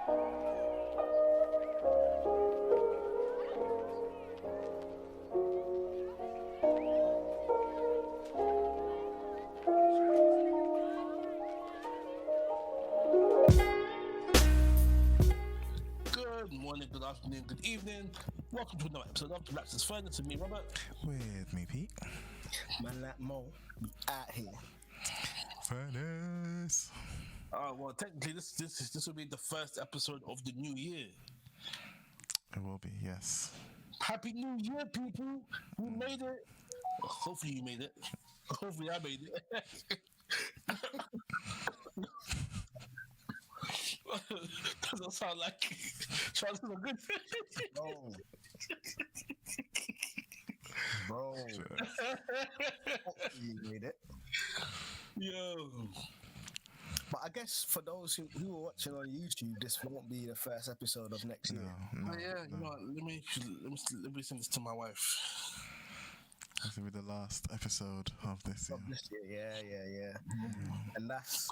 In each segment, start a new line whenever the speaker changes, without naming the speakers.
Good morning, good afternoon, good evening. Welcome to another episode of Raps is Furnace with me, Robert.
With me, Pete.
Man like Mo, we out here.
Furnace.
Well, technically, this will be the first episode of the new year.
It will be, yes.
Happy New Year, people! We made it. Well, hopefully, you made it. Hopefully, I made it. Doesn't sound like chances are good.
Bro. You made it.
Yo.
But I guess for those who are watching on YouTube, this won't be the first episode of next year.
No.
You know what? Let me send this to my wife.
This will be the last episode of this year.
Yeah. And that's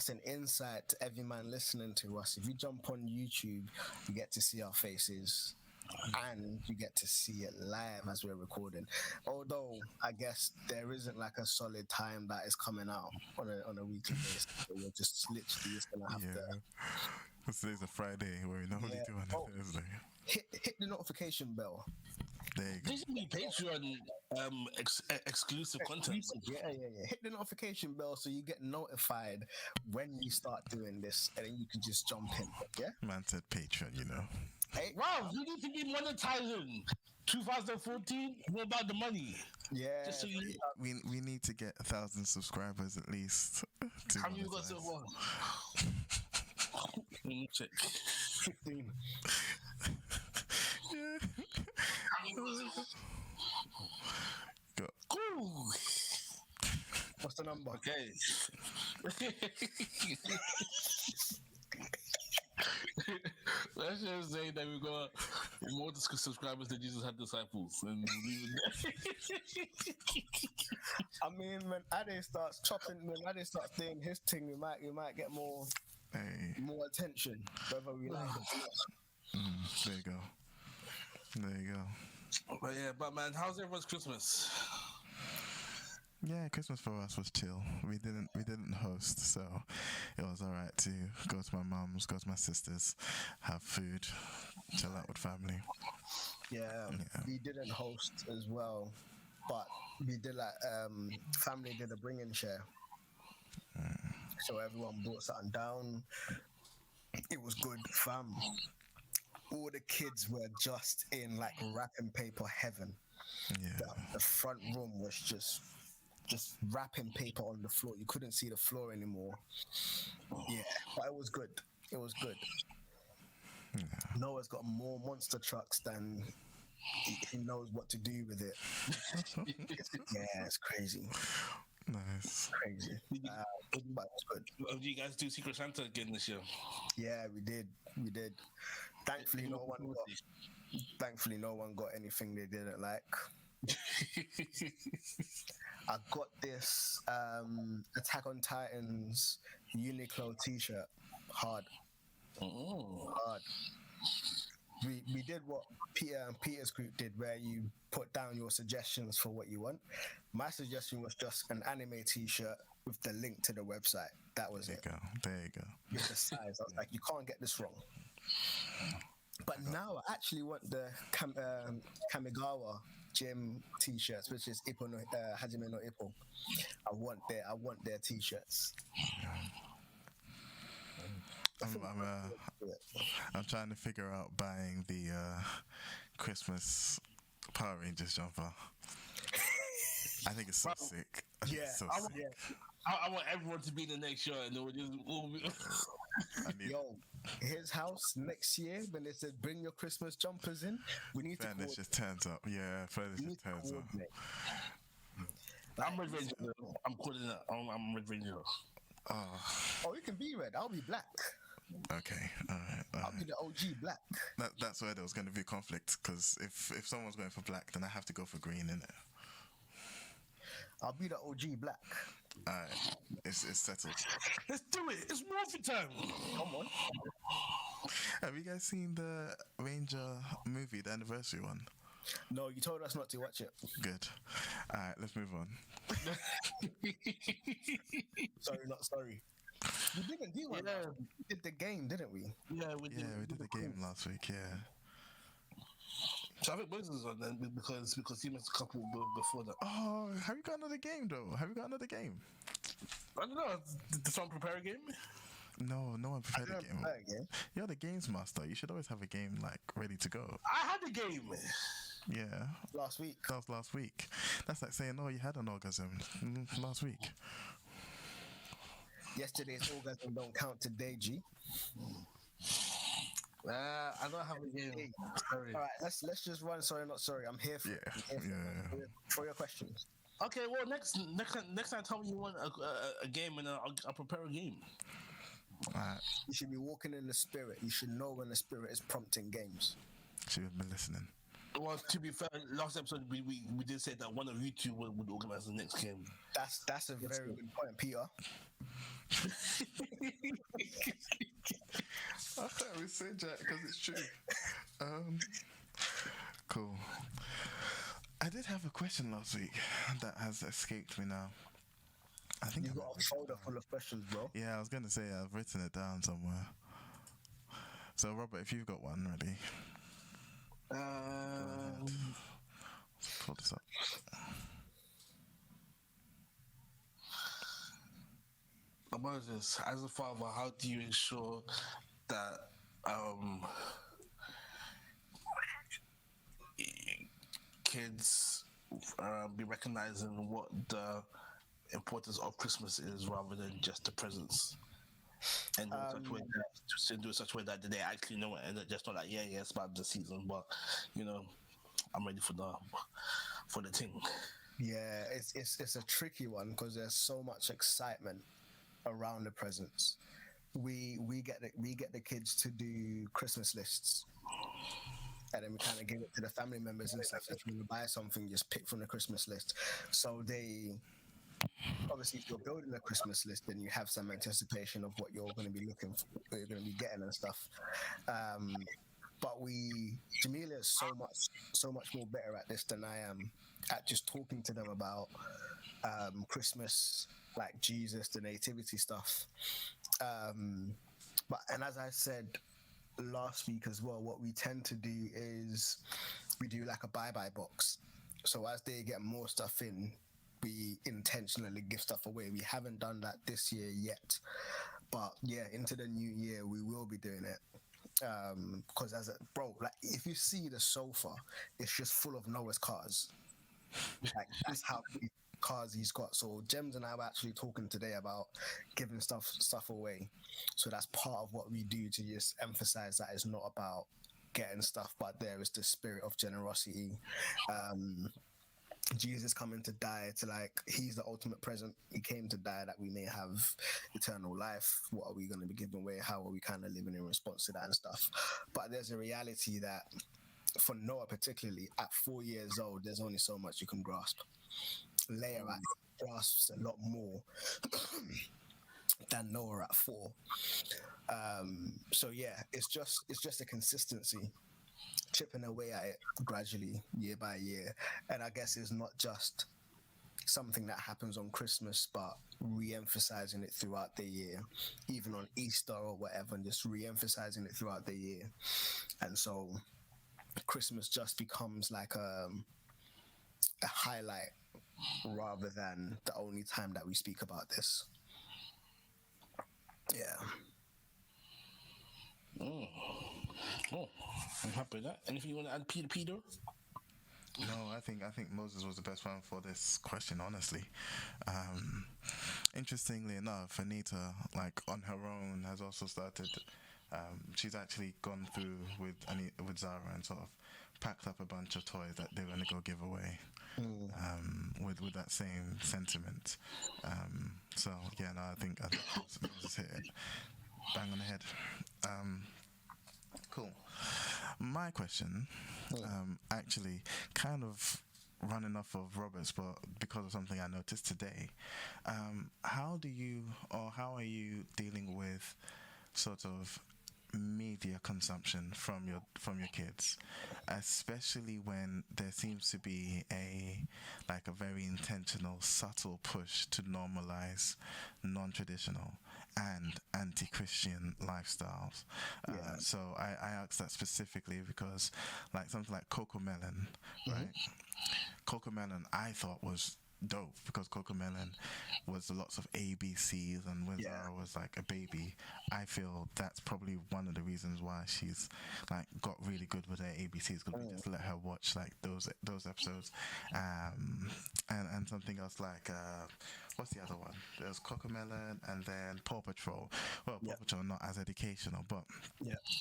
an insight to every man listening to us. If you jump on YouTube, you get to see our faces and you get to see it live as we're recording. Although I guess there isn't like a solid time that is coming out on a weekly basis. So we're just literally just gonna have to.
Today's a Friday where we normally do on a Thursday.
Hit the notification bell.
There you go.
This will be Patreon exclusive content.
Yeah. Hit the notification bell so you get notified when we start doing this, and then you can just jump in. Yeah.
Man said Patreon, you know.
Hey,
Wow, you need to be monetizing. 2014, what about the money?
yeah.
Just so you
We need to get 1,000 subscribers at least.
how many you got so far? Let me check.
15.
Go.
Cool.
What's the number?
Okay. Let's just say that we got more subscribers than Jesus had disciples. And
I mean, when Ade starts saying his thing, we might get more attention, whether we like it or not.
There you go.
but man, how's everyone's Christmas?
Yeah, Christmas for us was chill. We didn't host, so it was alright to go to my mum's, go to my sister's, have food, chill out with family.
Yeah, we didn't host as well, but we did like family did a bring-in share. So everyone brought something down. It was good, fam. All the kids were just in like wrapping paper heaven.
Yeah.
The front room was just wrapping paper on the floor. You couldn't see the floor anymore. Yeah, but it was good. Yeah. Noah's got more monster trucks than he knows what to do with it. Yeah, it's crazy.
Nice.
Crazy. But it's good.
Did you guys do Secret Santa again this year?
Yeah, we did. Thankfully, no one got anything they didn't like. I got this Attack on Titans Uniqlo t-shirt. Hard. We did what Peter and Peter's group did, where you put down your suggestions for what you want. My suggestion was just an anime t-shirt with the link to the website. That was it.
There you go.
With the size, I was like, you can't get this wrong. But now I actually want the Kamigawa gym t-shirts, which is Ippo no, Hajime no Ippo. I want their t-shirts.
I'm trying to figure out buying the Christmas Power Rangers jumper. I think it's so sick.
I want everyone to be in the next show, and we'll just.
Yo, his house next year when they said bring your Christmas jumpers in, we need
Furnace just turns up. Yeah, Furnace just turns up.
I'm Red Ranger. I'm calling it. I'm Red Ranger.
Oh, you can be red. I'll be black.
Okay, all right.
I'll be the OG black.
That's where there was going to be conflict, because if someone's going for black, then I have to go for green, innit?
I'll be the OG black.
Alright, it's settled.
Let's do it. It's Morphy time.
Come on.
Have you guys seen the Ranger movie, the anniversary one?
No, you told us not to watch it.
Good. Alright, let's move on.
Sorry, not sorry. We didn't do one.
Yeah.
We did the game, didn't we?
Yeah, we did.
Yeah, we did the game last week. Yeah.
So I think Moses is on then because he missed a couple before that.
Oh, have you got another game though? Have you got another game?
I don't know. Did someone prepare a game?
No, no one prepared a game.
Again.
You're the games master. You should always have a game like ready to go.
I had a game.
Yeah.
Last week.
That was last week. That's like saying, oh, you had an orgasm last week.
Yesterday's orgasm don't count today, G.
I don't have a game. Sorry.
All right, let's just run. Sorry, not sorry. I'm here for for your questions.
Okay, well next time tell me you want a game and I'll prepare a game.
Alright.
You should be walking in the spirit. You should know when the spirit is prompting games.
She would be listening.
Well, to be fair, last episode we did say that one of you two would organize the next game.
That's a very good point, Peter.
I can't even say Jack because it's true. Cool. I did have a question last week that has escaped me now. I think
You've got a folder full of questions, bro.
Yeah, I was gonna say I've written it down somewhere. So Robert, if you've got one ready, let's pull this up.
Moses, as a father, how do you ensure that kids be recognizing what the importance of Christmas is rather than just the presents? And do it such a way that they actually know it, and just not like it's about the season, but I'm ready for the thing.
Yeah, it's a tricky one because there's so much excitement around the presents. We get the kids to do Christmas lists, and then we kind of give it to the family members and stuff. If you want to buy something, just pick from the Christmas list. So they obviously, if you're building a Christmas list, then you have some anticipation of what you're going to be looking for, what you're going to be getting and stuff. But Jamelia is so much more better at this than I am at just talking to them about Christmas, like Jesus, the nativity stuff. And as I said last week as well, what we tend to do is we do like a bye-bye box. So as they get more stuff in, we intentionally give stuff away. We haven't done that this year yet, but yeah, into the new year we will be doing it. Because like if you see the sofa, it's just full of Noah's cars. Like that's how many cars he's got. So Gems and I were actually talking today about giving stuff away. So that's part of what we do to just emphasize that it's not about getting stuff, but there is the spirit of generosity. Jesus coming to die he's the ultimate present. He came to die that we may have eternal life. What are we going to be giving away? How are we kind of living in response to that and stuff? But there's a reality that for Noah particularly, at 4 years old, there's only so much you can grasp. Leia grasps a lot more than Noah at 4. So yeah, it's just a consistency, chipping away at it gradually, year by year. And I guess it's not just something that happens on Christmas, but re-emphasizing it throughout the year, even on Easter or whatever, and just re-emphasizing it throughout the year. And so Christmas just becomes like a highlight rather than the only time that we speak about this. Yeah.
Oh, I'm happy with that. Anything you want to add, Peter?
No, I think Moses was the best one for this question, honestly. Interestingly enough, Anita, like on her own, has also started. She's actually gone through with Zara and sort of packed up a bunch of toys that they're going to go give away. With that same sentiment. So yeah, no, I think Moses hit it bang on the head. Cool. My question actually kind of running off of Roberts, but because of something I noticed today, how are you dealing with sort of media consumption from your kids, especially when there seems to be a very intentional, subtle push to normalize non-traditional and anti-Christian lifestyles. So I asked that specifically because, like, something like Coco Melon, right? Coco Melon I thought was dope because Coco Melon was lots of ABCs, and when Zara was like a baby, I feel that's probably one of the reasons why she's like got really good with her ABCs, because we just let her watch like those episodes, and something else like what's the other one? There's Coco Melon and then Paw Patrol. Well, Paw Patrol not as educational, but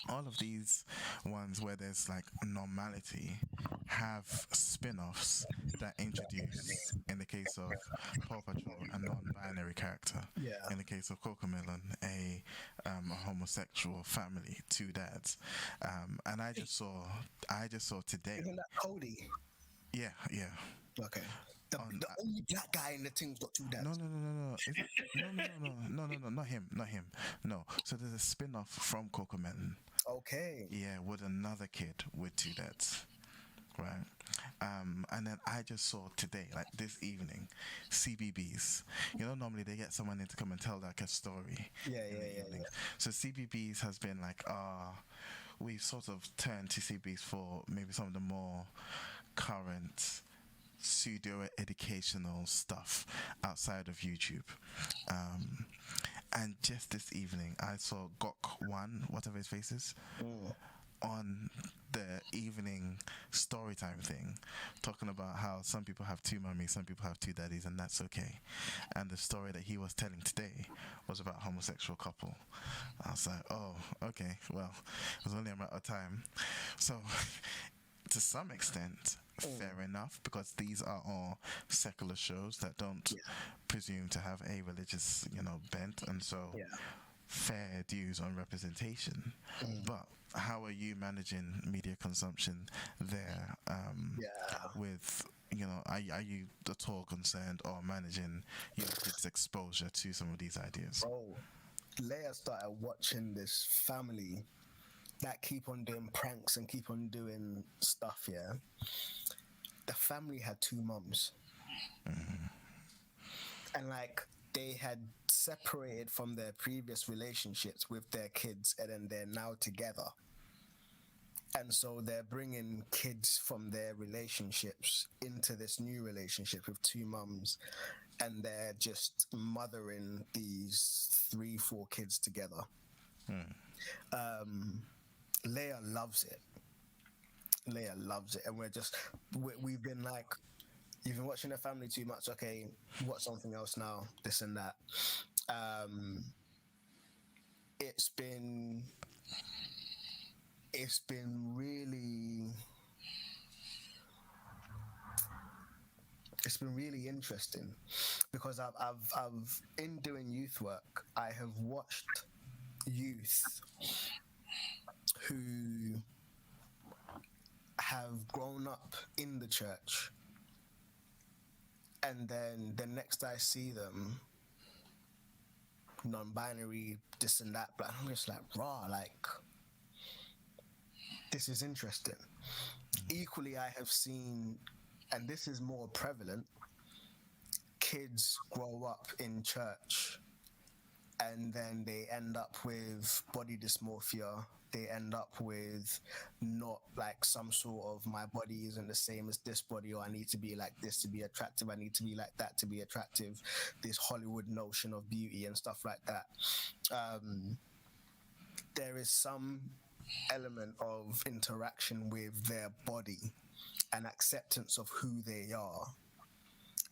all of these ones where there's like normality have spin-offs that introduce, in the case of Paw Patrol, a non-binary character. In the case of Coco Melon, a homosexual family, two dads. And I just saw today.
Isn't that Cody?
Yeah.
Okay. The only black guy in the team's got two dads.
No. No, not him. No. So there's a spin-off from Coco Melon.
Okay.
Yeah, with another kid with two dads. Right. And then I just saw today, like this evening, CBBS. You know, normally they get someone in to come and tell like a story.
Yeah.
So CBBS has been like, we've sort of turned to CBBS for maybe some of the more current pseudo-educational stuff outside of YouTube. And just this evening, I saw Gok1, whatever his face is, on the evening storytime thing, talking about how some people have two mummies, some people have two daddies, and that's okay. And the story that he was telling today was about a homosexual couple. I was like, oh, okay, well, it was only a matter of time. So, to some extent, fair enough, because these are all secular shows that don't presume to have a religious, bent, and so fair dues on representation. But how are you managing media consumption there? With are you at all concerned or managing your kids' exposure to some of these ideas?
Oh, Leia started watching this family that keep on doing pranks and keep on doing stuff. Yeah, the family had two mums, and like they had separated from their previous relationships with their kids, and then they're now together. And so they're bringing kids from their relationships into this new relationship with two mums, and they're just mothering these 3-4 kids together. Leia loves it. And we've been like, you've been watching the family too much. Okay, watch something else now. This and that. It's been really interesting, because I've in doing youth work, I have watched youth who have grown up in the church, and then the next I see them, non-binary, this and that, but I'm just like, raw, like, this is interesting. Equally, I have seen, and this is more prevalent, kids grow up in church and then they end up with body dysmorphia. They end up with not like some sort of, my body isn't the same as this body, or I need to be like this to be attractive, I need to be like that to be attractive, this Hollywood notion of beauty and stuff like that. There is some element of interaction with their body and acceptance of who they are,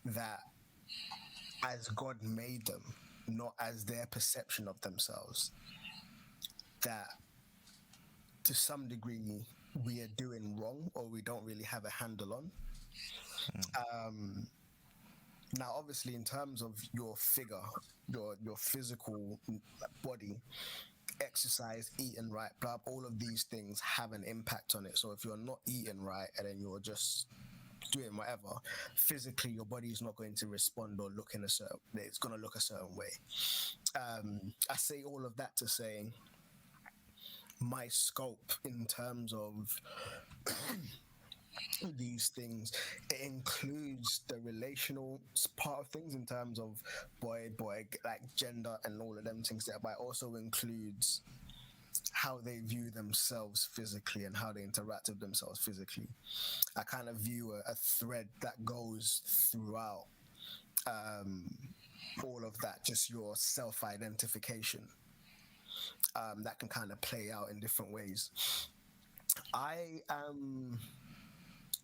that as God made them, not as their perception of themselves, that to some degree we are doing wrong, or we don't really have a handle on. Now, obviously, in terms of your figure, your physical body, exercise, eating right, all of these things have an impact on it. So if you're not eating right and then you're just doing whatever, physically your body is not going to respond or look in a certain. It's going to look a certain way. I say all of that to say my scope in terms of these things, it includes the relational part of things in terms of boy, like gender and all of them things there, but it also includes how they view themselves physically and how they interact with themselves physically. I kind of view a thread that goes throughout all of that, just your self-identification, that can kind of play out in different ways. I am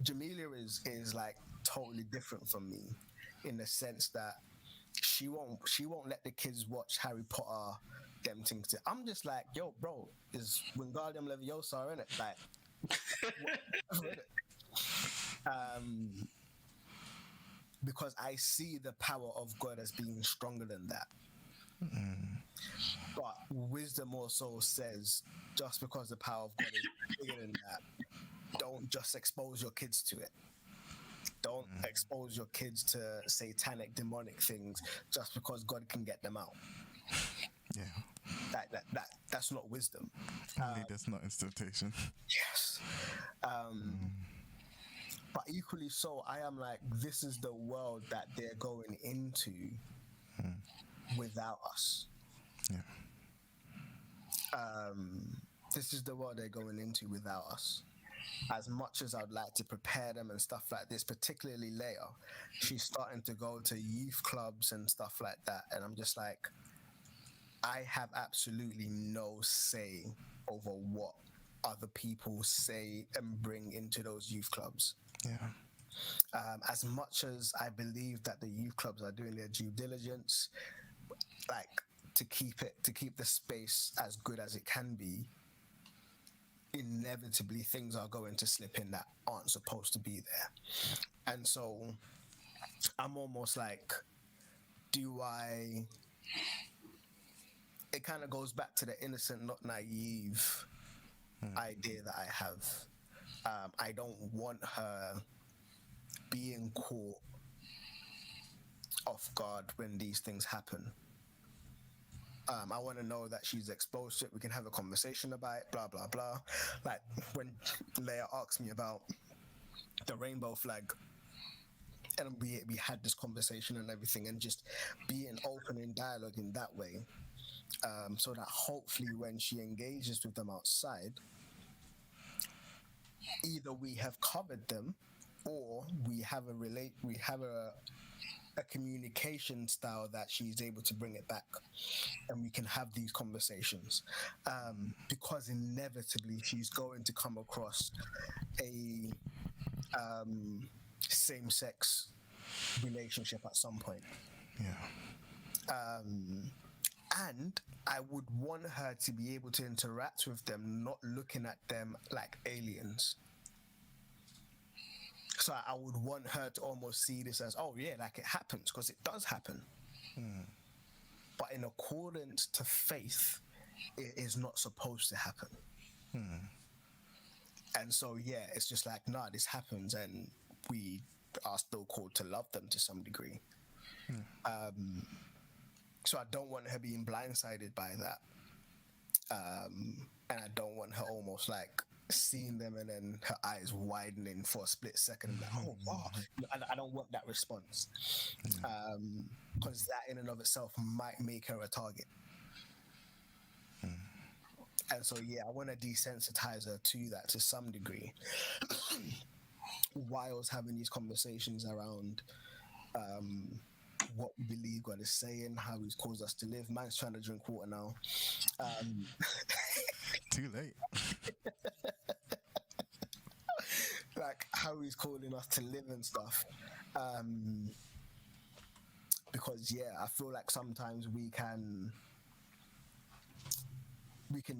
Jamelia is like totally different from me in the sense that she won't let the kids watch Harry Potter, them things. I'm just like, yo, bro, is Wingardium Leviosa in it? Like, because I see the power of God as being stronger than that. But wisdom also says, just because the power of God is bigger than that, don't just expose your kids to it. Don't expose your kids to satanic, demonic things just because God can get them out.
Yeah.
That's not wisdom.
Only that's not instantation.
Yes. But equally so, I am like, this is the world that they're going into without us.
Yeah.
This is the world they're going into without us. As much as I'd like to prepare them and stuff like this, particularly Leia, she's starting to go to youth clubs and stuff like that. And I'm just like, I have absolutely no say over what other people say and bring into those youth clubs.
Yeah.
As much as I believe that the youth clubs are doing their due diligence, like to keep the space as good as it can be, inevitably things are going to slip in that aren't supposed to be there. And so I'm almost like, it kind of goes back to the innocent, not naive idea that I have. I don't want her being caught off guard when these things happen. I want to know that she's exposed to it. We can have a conversation about it, blah, blah, blah. Like when Leia asked me about the rainbow flag, and we had this conversation and everything, and just being open in dialogue in that way, so that hopefully when she engages with them outside, either we have covered them or we have a communication style that she's able to bring it back and we can have these conversations, because inevitably she's going to come across a same-sex relationship at some point.
Yeah.
And I would want her to be able to interact with them, not looking at them like aliens. So I would want her to almost see this as, oh yeah, like it happens, because it does happen. But in accordance to faith, it is not supposed to happen. And so, yeah, it's just like, nah, this happens, and we are still called to love them to some degree. So I don't want her being blindsided by that. And I don't want her almost like seeing them and then her eyes widening for a split second, like, oh wow. I don't want that response, because that in and of itself might make her a target. And so yeah, I want to desensitize her to that to some degree whilst having these conversations around what we believe God is saying, how he's caused us to live. Man's trying to drink water now.
Too late.
Like how he's calling us to live and stuff. Because yeah, I feel like sometimes we can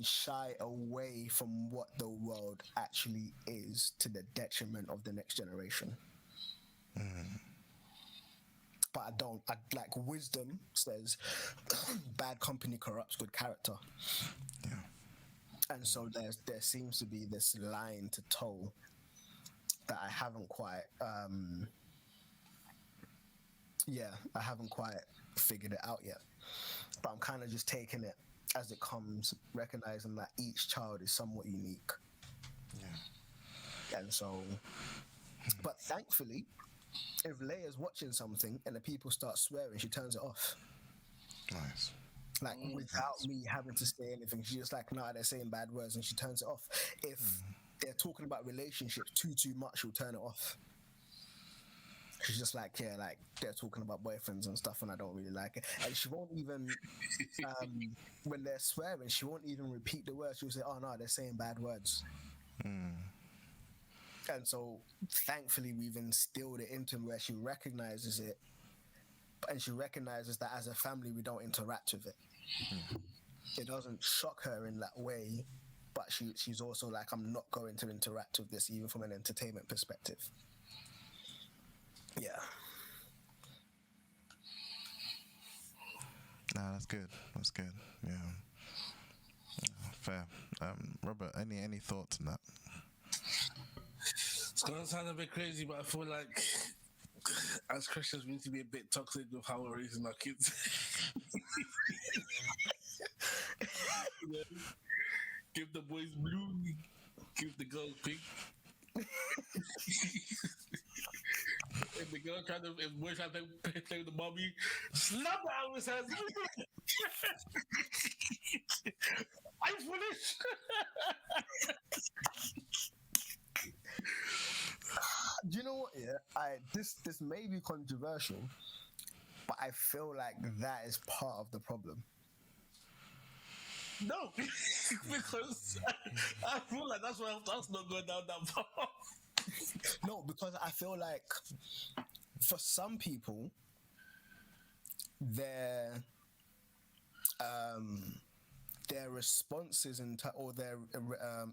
shy away from what the world actually is to the detriment of the next generation. But I like wisdom says bad company corrupts good character. Yeah. And so there seems to be this line to toe that I haven't quite I haven't quite figured it out yet. But I'm kind of just taking it as it comes, recognizing that each child is somewhat unique. Yeah. And so, but thankfully, if Leia's watching something and the people start swearing, she turns it off.
Nice.
Like, without me having to say anything, she's just like, nah, they're saying bad words, and she turns it off. If they're talking about relationships too much, she'll turn it off. She's just like, yeah, like, they're talking about boyfriends and stuff, and I don't really like it. And she won't even, when they're swearing, she won't even repeat the words. She'll say, oh, no, they're saying bad words. And so, thankfully, we've instilled it into her where she recognizes it, and she recognizes that as a family, we don't interact with it. It doesn't shock her in that way, but she's also like, I'm not going to interact with this, even from an entertainment perspective. Yeah.
Nah, that's good. That's good. Yeah. Fair. Robert, any thoughts on that?
It's gonna sound a bit crazy, but I feel like as Christians, we need to be a bit toxic with how we're raising our kids. You know, give the boys blue, give the girls pink. If the girl if boys try to play with the mommy, slap her out his hands. I'm foolish.
Do you know what? Yeah, this may be controversial, but I feel like that is part of the problem.
No, because I feel like that's not going down that far.
No, because I feel like for some people, their responses or their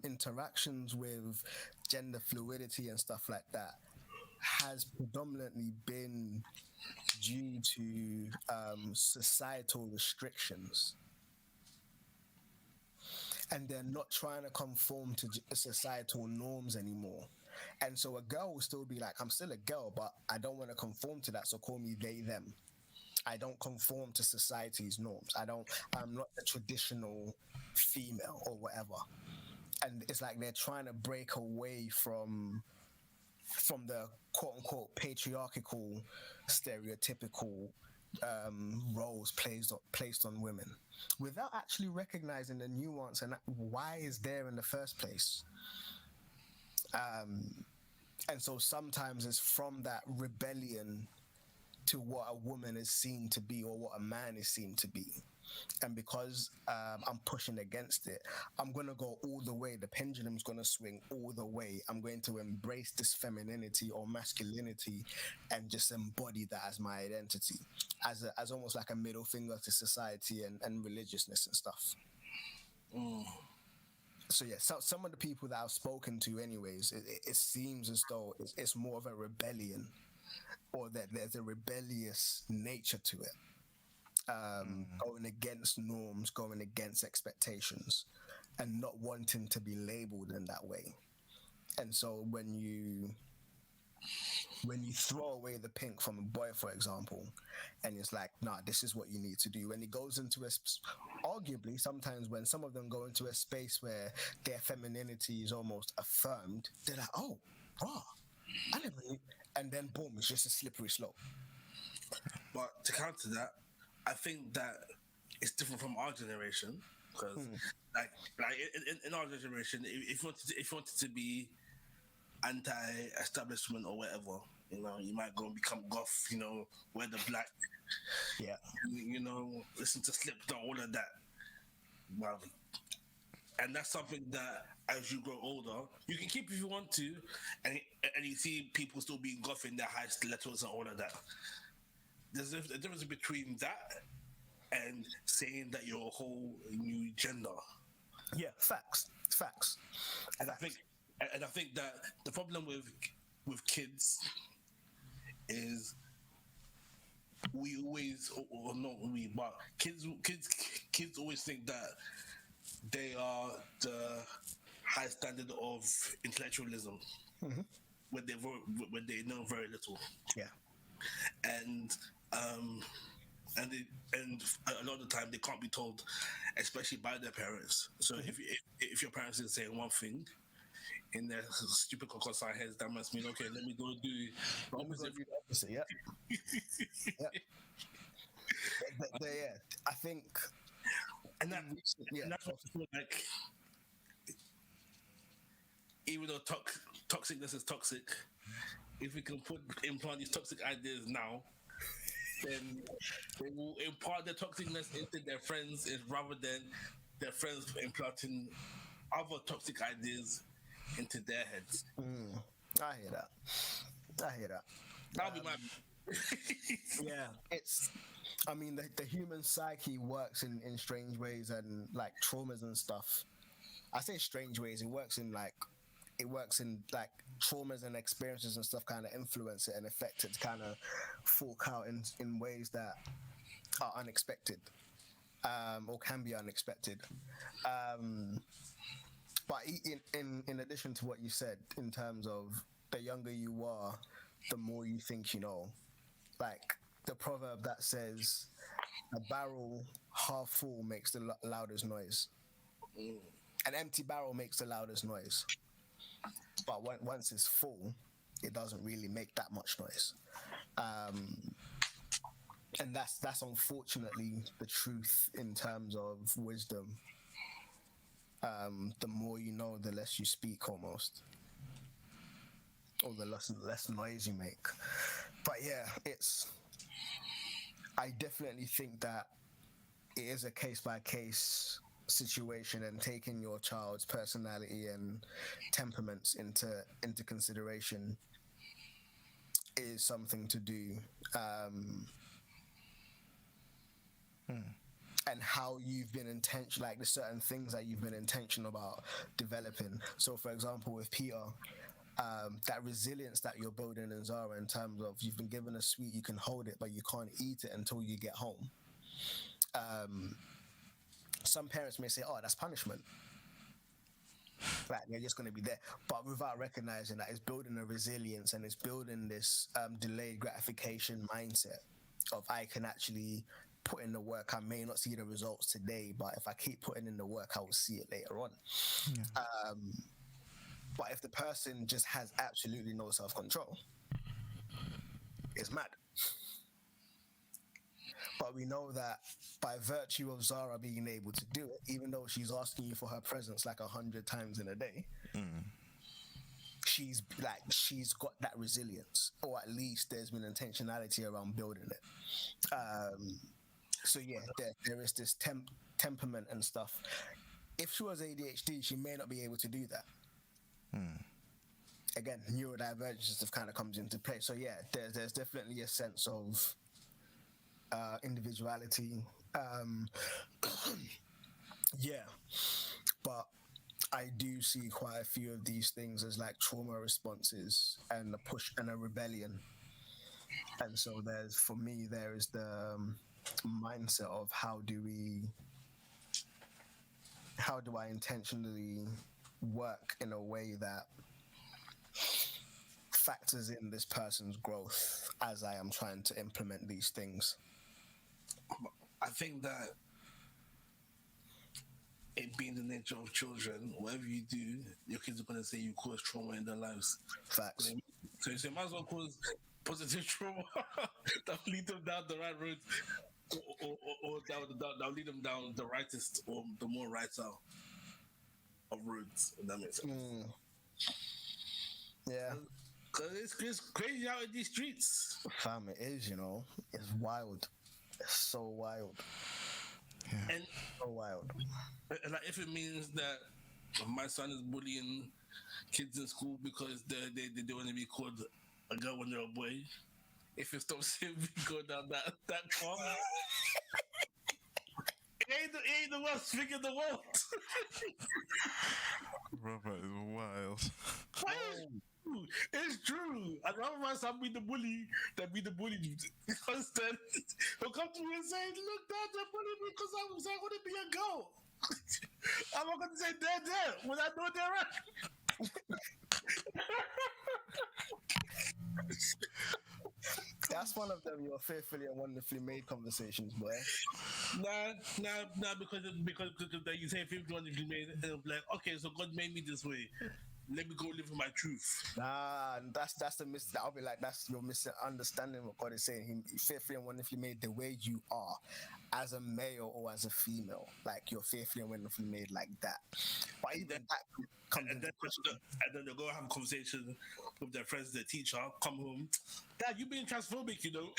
interactions with gender fluidity and stuff like that has predominantly been due to societal restrictions. And they're not trying to conform to societal norms anymore. And so a girl will still be like, I'm still a girl, but I don't want to conform to that, so call me they, them. I don't conform to society's norms. I'm not the traditional female or whatever. And it's like they're trying to break away from the quote-unquote patriarchal, stereotypical roles placed on women, without actually recognizing the nuance and why is there in the first place. And so sometimes it's from that rebellion to what a woman is seen to be or what a man is seen to be. And because I'm pushing against it, I'm going to go all the way. The pendulum's going to swing all the way. I'm going to embrace this femininity or masculinity and just embody that as my identity, as almost like a middle finger to society and religiousness and stuff. So yeah, some of the people that I've spoken to anyways, it seems as though it's more of a rebellion, or that there's a rebellious nature to it. Going against norms, going against expectations, and not wanting to be labeled in that way. And so when you throw away the pink from a boy, for example, and it's like, nah, this is what you need to do. When it goes into arguably, sometimes when some of them go into a space where their femininity is almost affirmed, they're like, oh, wow, I never knew. And then boom, it's just a slippery slope.
But to counter that, I think that it's different from our generation, because like in our generation, if you wanted to be anti-establishment or whatever, you know, you might go and become goth, you know, wear the black,
yeah,
you know, listen to Slipknot, all of that. Well, and that's something that as you grow older, you can keep if you want to, and you see people still being goth in their high stilettos and all of that. There's a difference between that and saying that you're a whole new gender.
Yeah, facts.
And I think that the problem with kids is we always, or not we, but kids always think that they are the high standard of intellectualism. when they know very little.
Yeah.
And and a lot of the time they can't be told, especially by their parents. So if your parents is saying one thing in their stupid cocosai heads, that must mean, okay, let me go do the opposite.
Yeah. Yeah. Yeah. I think,
and that's what I feel like. Even though toxicness is toxic, if we can implant these toxic ideas now, then they will impart their toxicness into their friends, rather than their friends implanting other toxic ideas into their heads.
I hear that.
That'll be my.
Yeah, I mean, the human psyche works in strange ways, and like traumas and stuff. I say strange ways. It works in traumas and experiences and stuff kind of influence it and affect it to kind of fork out in ways that are unexpected, or can be unexpected. But in addition to what you said, in terms of the younger you are, the more you think you know. Like the proverb that says, "A barrel half full makes the loudest noise. An empty barrel makes the loudest noise. But once it's full, it doesn't really make that much noise." And that's unfortunately the truth in terms of wisdom. The more you know, the less you speak, almost, or the less noise you make. But yeah, I definitely think that it is a case by case situation, and taking your child's personality and temperaments into consideration is something to do. And how you've been intentional, like the certain things that you've been intentional about developing. So for example, with Peter, that resilience that you're building in Zara, in terms of you've been given a sweet, you can hold it, but you can't eat it until you get home. Some parents may say, "Oh, that's punishment." Like they're just going to be there, but without recognizing that it's building a resilience, and it's building this delayed gratification mindset of, I can actually put in the work. I may not see the results today, but if I keep putting in the work, I will see it later on. Yeah. But if the person just has absolutely no self-control, it's mad. But we know that by virtue of Zara being able to do it, even though she's asking you for her presence like 100 times in a day, she's got that resilience, or at least there's been intentionality around building it. So yeah, there is this temperament and stuff. If she was ADHD, she may not be able to do that. Again, neurodivergence stuff kind of comes into play. So yeah, there's definitely a sense of individuality. Yeah, but I do see quite a few of these things as like trauma responses and a push and a rebellion. And so for me, there is the mindset of how do I intentionally work in a way that factors in this person's growth as I am trying to implement these things.
I think that it being the nature of children, whatever you do, your kids are going to say you cause trauma in their lives.
Facts.
So you might as well cause positive trauma that will lead them down the right road, or that will lead them down the rightest or the more righter of roads, if that makes sense.
Yeah.
Because it's crazy out in these streets.
Fam, it is, it's wild. It's so wild.
Yeah.
And
so wild.
And like, if it means that my son is bullying kids in school because they want to be called a girl when they're a boy, if it stops him going down that path, it ain't the worst thing in the world.
Robert is wild.
It's true. I'd rather my son be the bully than be the bullied. Because then he'll come to me and say, "Look, Dad, they're bullying me because I want to be a girl." I'm not going to say, "Dad, when I know they're right."
That's one of them. Your fearfully and wonderfully made conversations, boy.
Nah, because that you say 51 if you made it, and I'm like, okay, so God made me this way. Let me go live for my truth.
Nah, that's the I'll be like, that's your misunderstanding what God is saying. He fearfully and wonderfully made the way you are, as a male or as a female. Like you're fearfully and wonderfully made like that. But even that comes
And
into
then,
question.
and then they'll go have a conversation with their friends, the teacher, come home. Dad, you being transphobic, you know?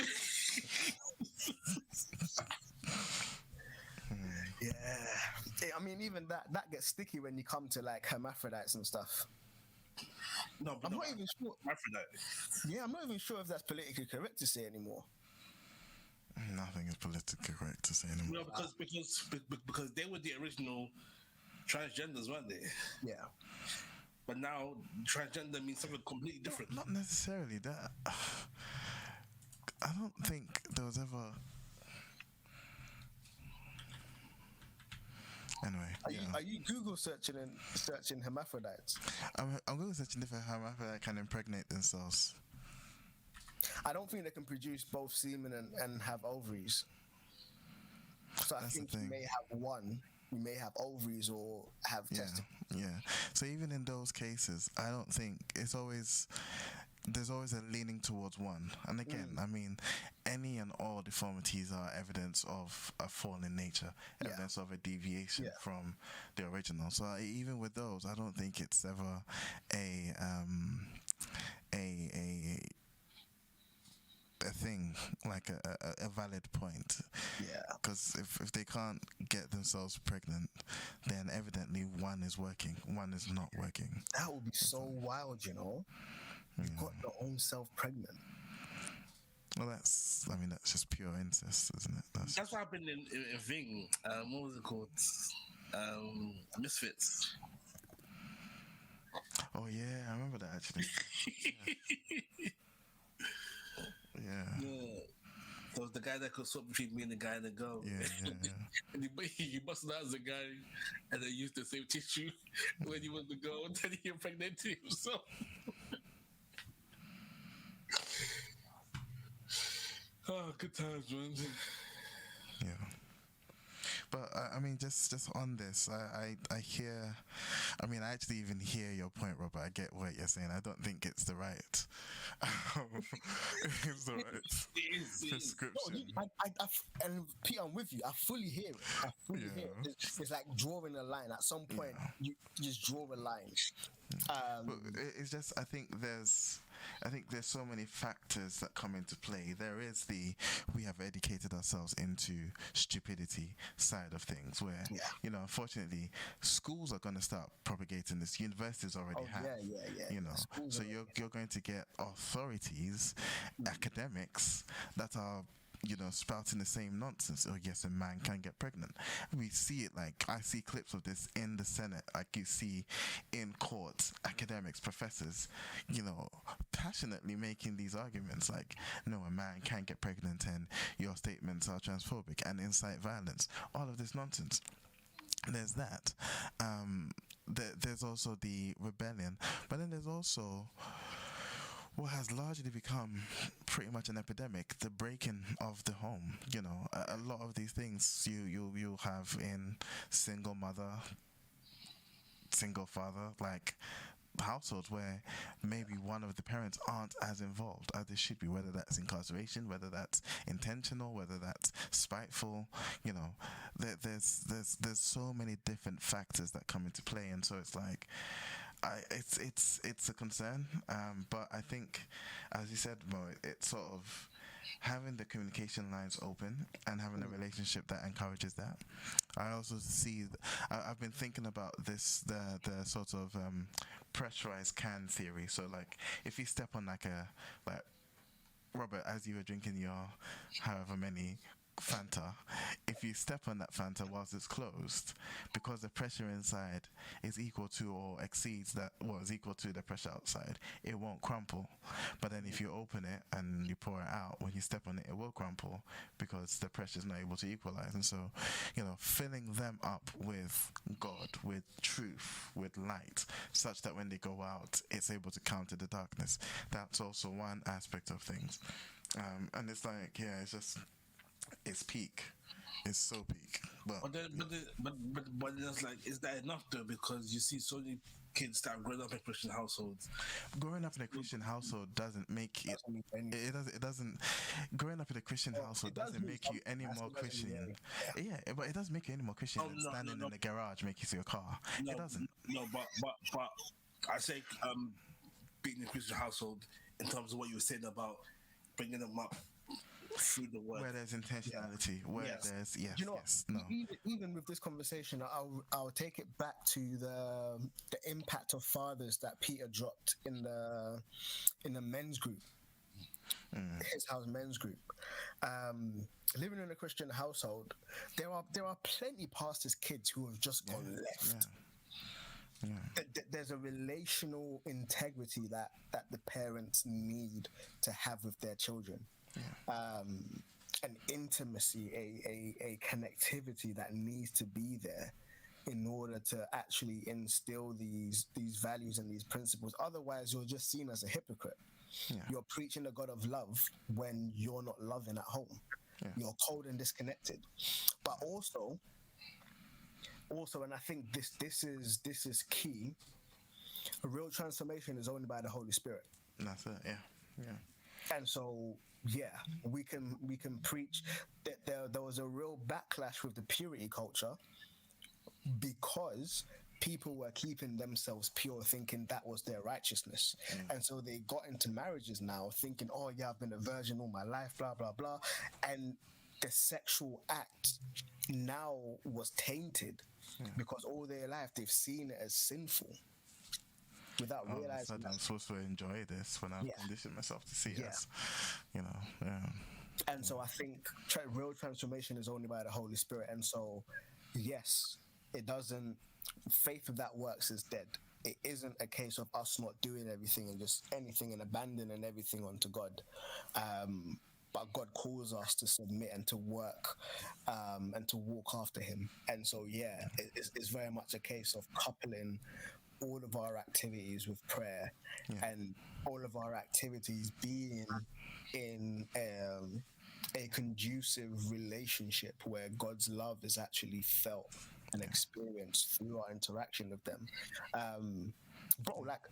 Yeah. I mean, even that gets sticky when you come to like hermaphrodites and stuff.
No, but
I'm not even sure.
Hermaphrodite.
Yeah, I'm not even sure if that's politically correct to say anymore.
Nothing is politically correct to say anymore.
No, because they were the original transgenders, weren't they?
Yeah.
But now transgender means something completely different.
Not necessarily that. I don't think there was ever. Anyway,
Are you Google searching hermaphrodites?
I'm going to search if a hermaphrodite can impregnate themselves.
I don't think they can produce both semen and have ovaries. So I think you may have one. You may have ovaries or have testicles.
Yeah. So even in those cases, I don't think there's always a leaning towards one. And again, I mean, any and all deformities are evidence of a fall in nature, evidence of a deviation from the original. So even with those, I don't think it's ever a thing, like a valid point.
Yeah.
Because if they can't get themselves pregnant, then evidently one is working, one is not working.
That would be so wild, you know. You've got your own self pregnant.
Well, that's just pure incest, isn't it?
That's what happened in Thing. What was it called? Misfits.
Oh yeah, I remember that actually. Yeah.
So the guy that could swap between me and the guy and the girl.
Yeah.
And he busted out as a guy and then used the same tissue when he was the girl, and then he impregnated himself. Oh, good times, man.
Yeah. But I mean, just on this, I hear. I mean, I actually even hear your point, Robert. I get what you're saying. I don't think it's the right. It's the right prescription.
No, and Pete, I'm with you. I fully hear it. It's like drawing a line. At some point, you just draw a line.
But it's just, I think there's so many factors that come into play. There is we have educated ourselves into stupidity side of things, where unfortunately schools are going to start propagating this. Universities already have. So you're going to get authorities, academics that are spouting the same nonsense. Oh yes, a man can get pregnant. We see it, like I see clips of this in the Senate, like you see in courts, academics, professors, passionately making these arguments like, no, a man can get pregnant and your statements are transphobic and incite violence. All of this nonsense. There's that. There's also the rebellion, but then there's also what has largely become pretty much an epidemic, the breaking of the home. A lot of these things you'll have in single mother, single father, like households where maybe one of the parents aren't as involved as they should be, whether that's incarceration, whether that's intentional, whether that's spiteful. There's so many different factors that come into play, and so it's like it's a concern, but I think, as you said, Mo, it's sort of having the communication lines open and having a relationship that encourages that. I also see, I've been thinking about this, the sort of pressurized can theory. So like, if you step on like Robert, as you were drinking your however many Fanta, if you step on that Fanta whilst it's closed, because the pressure inside is equal to or exceeds that, well, is equal to the pressure outside, it won't crumple. But then if you open it and you pour it out, when you step on it, it will crumple because the pressure is not able to equalize. And so, filling them up with God, with truth, with light, such that when they go out, it's able to counter the darkness. That's also one aspect of things. And it's like, it's peak. It's so peak.
But it's like, is that enough though? Because you see so many kids that are growing up in Christian households.
Growing up in a Christian household doesn't make it. It doesn't. Growing up in a Christian household doesn't make you any more Christian. Yeah, but it doesn't make you any more Christian than standing in the garage making your car. It doesn't.
No, but I say being in a Christian household in terms of what you were saying about bringing them up through the word,
where there's intentionality, where there's
even with this conversation, I'll take it back to the impact of fathers that Peter dropped in the men's group, his house men's group. Living in a Christian household, there are plenty pastors' kids who have just gone left. There's a relational integrity that the parents need to have with their children. An intimacy, a connectivity that needs to be there in order to actually instill these values and these principles. Otherwise, you're just seen as a hypocrite. You're preaching the God of love when you're not loving at home. You're cold and disconnected. But also, and I think this is key. A real transformation is only by the Holy Spirit.
That's it. Yeah.
And so, we can preach that there was a real backlash with the purity culture because people were keeping themselves pure, thinking that was their righteousness. And so they got into marriages now thinking, oh yeah, I've been a virgin all my life, blah, blah, blah. And the sexual act now was tainted because all their life they've seen it as sinful. Without realizing
I'm supposed to enjoy this when I've conditioned myself to see it.
And so I think real transformation is only by the Holy Spirit. And so, yes, it doesn't. Faith of that works is dead. It isn't a case of us not doing everything and just anything and abandoning everything onto God. But God calls us to submit and to work and to walk after Him. And so, it's very much a case of coupling all of our activities with prayer and all of our activities being in a conducive relationship where God's love is actually felt and experienced through our interaction with them. Bro, like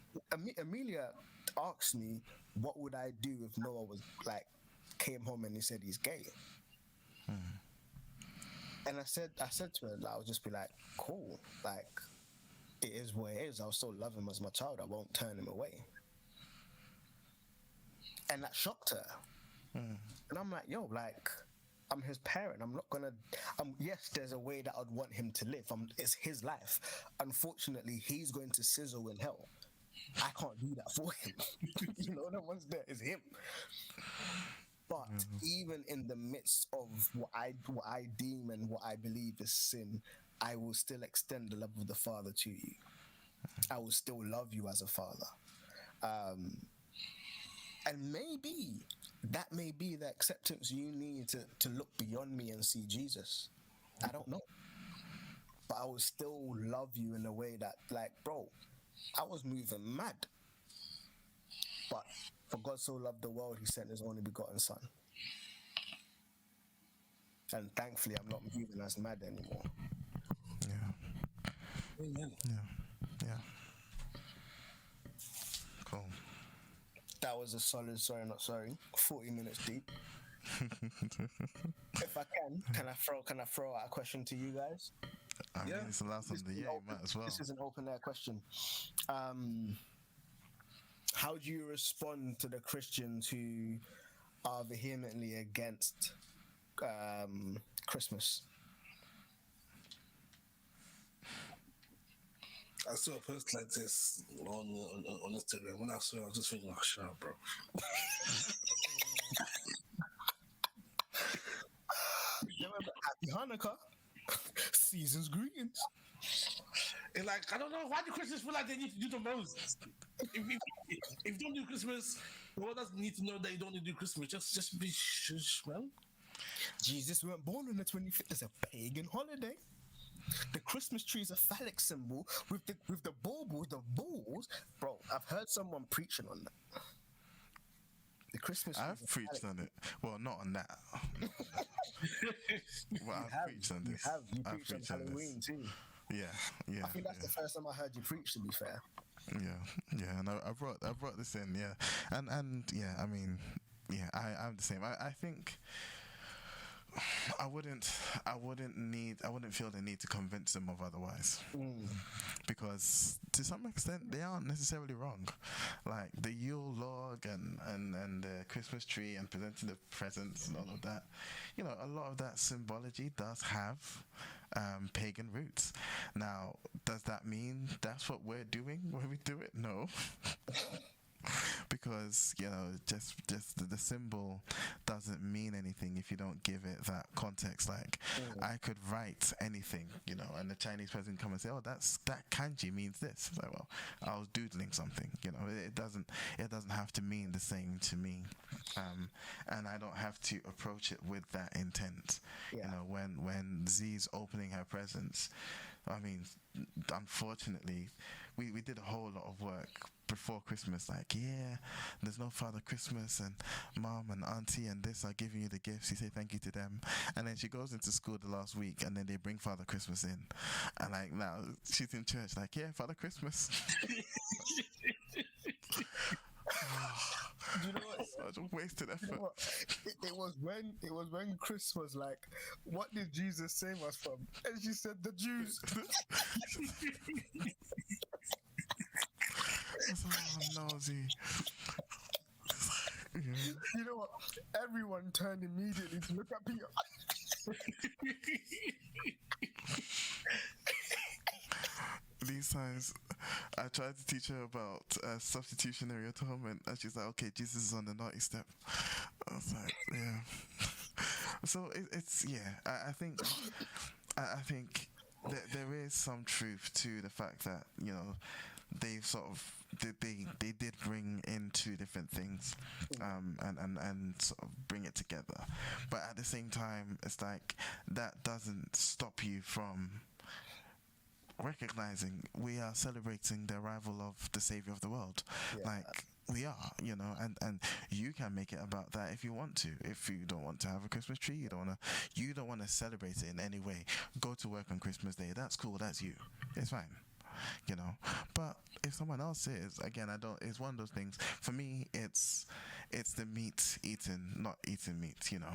Amelia asked me, what would I do if Noah was like came home and he said he's gay? And I said to her, I would just be like, cool, like it is what it is. I'll still love him as my child. I won't turn him away. And that shocked her. And I'm like, yo, like, I'm his parent. I'm not gonna. Yes, there's a way that I'd want him to live. It's his life. Unfortunately, he's going to sizzle in hell. I can't do that for him. No one's there. It's him. But even in the midst of what I deem and what I believe is sin, I will still extend the love of the Father to you. I will still love you as a father. And maybe that may be the acceptance you need to look beyond me and see Jesus. I don't know. But I will still love you in a way that, like, bro, I was moving mad. But for God so loved the world, He sent His only begotten Son. And thankfully, I'm not moving as mad anymore.
Yeah. Cool.
That was a solid, 40 minutes deep. If I can I throw out a question to you guys?
I mean, it's the last one of the year, you might as well.
This is an open air question. How do you respond to the Christians who are vehemently against Christmas?
I saw a post like this on Instagram. When I saw it, I was just thinking, oh, shut up, bro.
Hanukkah. Season's greetings.
It's like, I don't know, why do Christians feel like they need to do the most? If you don't do Christmas, the world doesn't need to know that you don't need to do Christmas. Just be shush, man.
Jesus weren't born on the 25th. It's a pagan holiday. The Christmas tree is a phallic symbol with the baubles, Bro, I've heard someone preaching on that. The Christmas tree.
I've preached on it. Well, not on that. Well, I've preached on this.
You preached on Halloween too.
Yeah.
I think that's the first time I heard you preach, to be fair.
Yeah, and I brought this in, yeah, and yeah, I mean, yeah, I'm the same. I think I wouldn't feel the need to convince them of otherwise, because to some extent they aren't necessarily wrong. Like the Yule log and the Christmas tree and presenting the presents and all of that, you know, a lot of that symbology does have pagan roots. Now, does that mean that's what we're doing when we do it? No. Because, you know, just the symbol doesn't mean anything if you don't give it that context. Like, I could write anything, you know, and the Chinese person come and say, oh, that kanji means this. It's like, well, I was doodling something, you know. It doesn't have to mean the same to me, and I don't have to approach it with that intent. You know, when Z's opening her presents, I mean, unfortunately, we did a whole lot of work before Christmas, like, yeah, there's no Father Christmas, and Mom and Auntie and this are giving you the gifts, you say thank you to them, and then she goes into school the last week, and then they bring Father Christmas in, and like now she's in church, like, yeah, Father Christmas.
You know what?
Such a wasted effort.
You know what? It was when Chris was like, "What did Jesus save us from?" And she said, "The Jews."
Oh, nosy. Yeah.
You know what? Everyone turned immediately to look at Peter.
These times, I tried to teach her about substitutionary atonement, and she's like, okay, Jesus is on the naughty step. I was like, yeah. So it's yeah, I think there is some truth to the fact that, you know, they've sort of they did bring in two different things, and sort of bring it together, but at the same time, it's like that doesn't stop you from recognizing we are celebrating the arrival of the Savior of the world. Like, we are, you know, and you can make it about that if you want to. If you don't want to have a Christmas tree, you don't want to celebrate it in any way, go to work on Christmas Day, that's cool, that's you, it's fine, you know. But if someone else is, again, it's one of those things. For me, it's the meat eating, not eating meat, you know,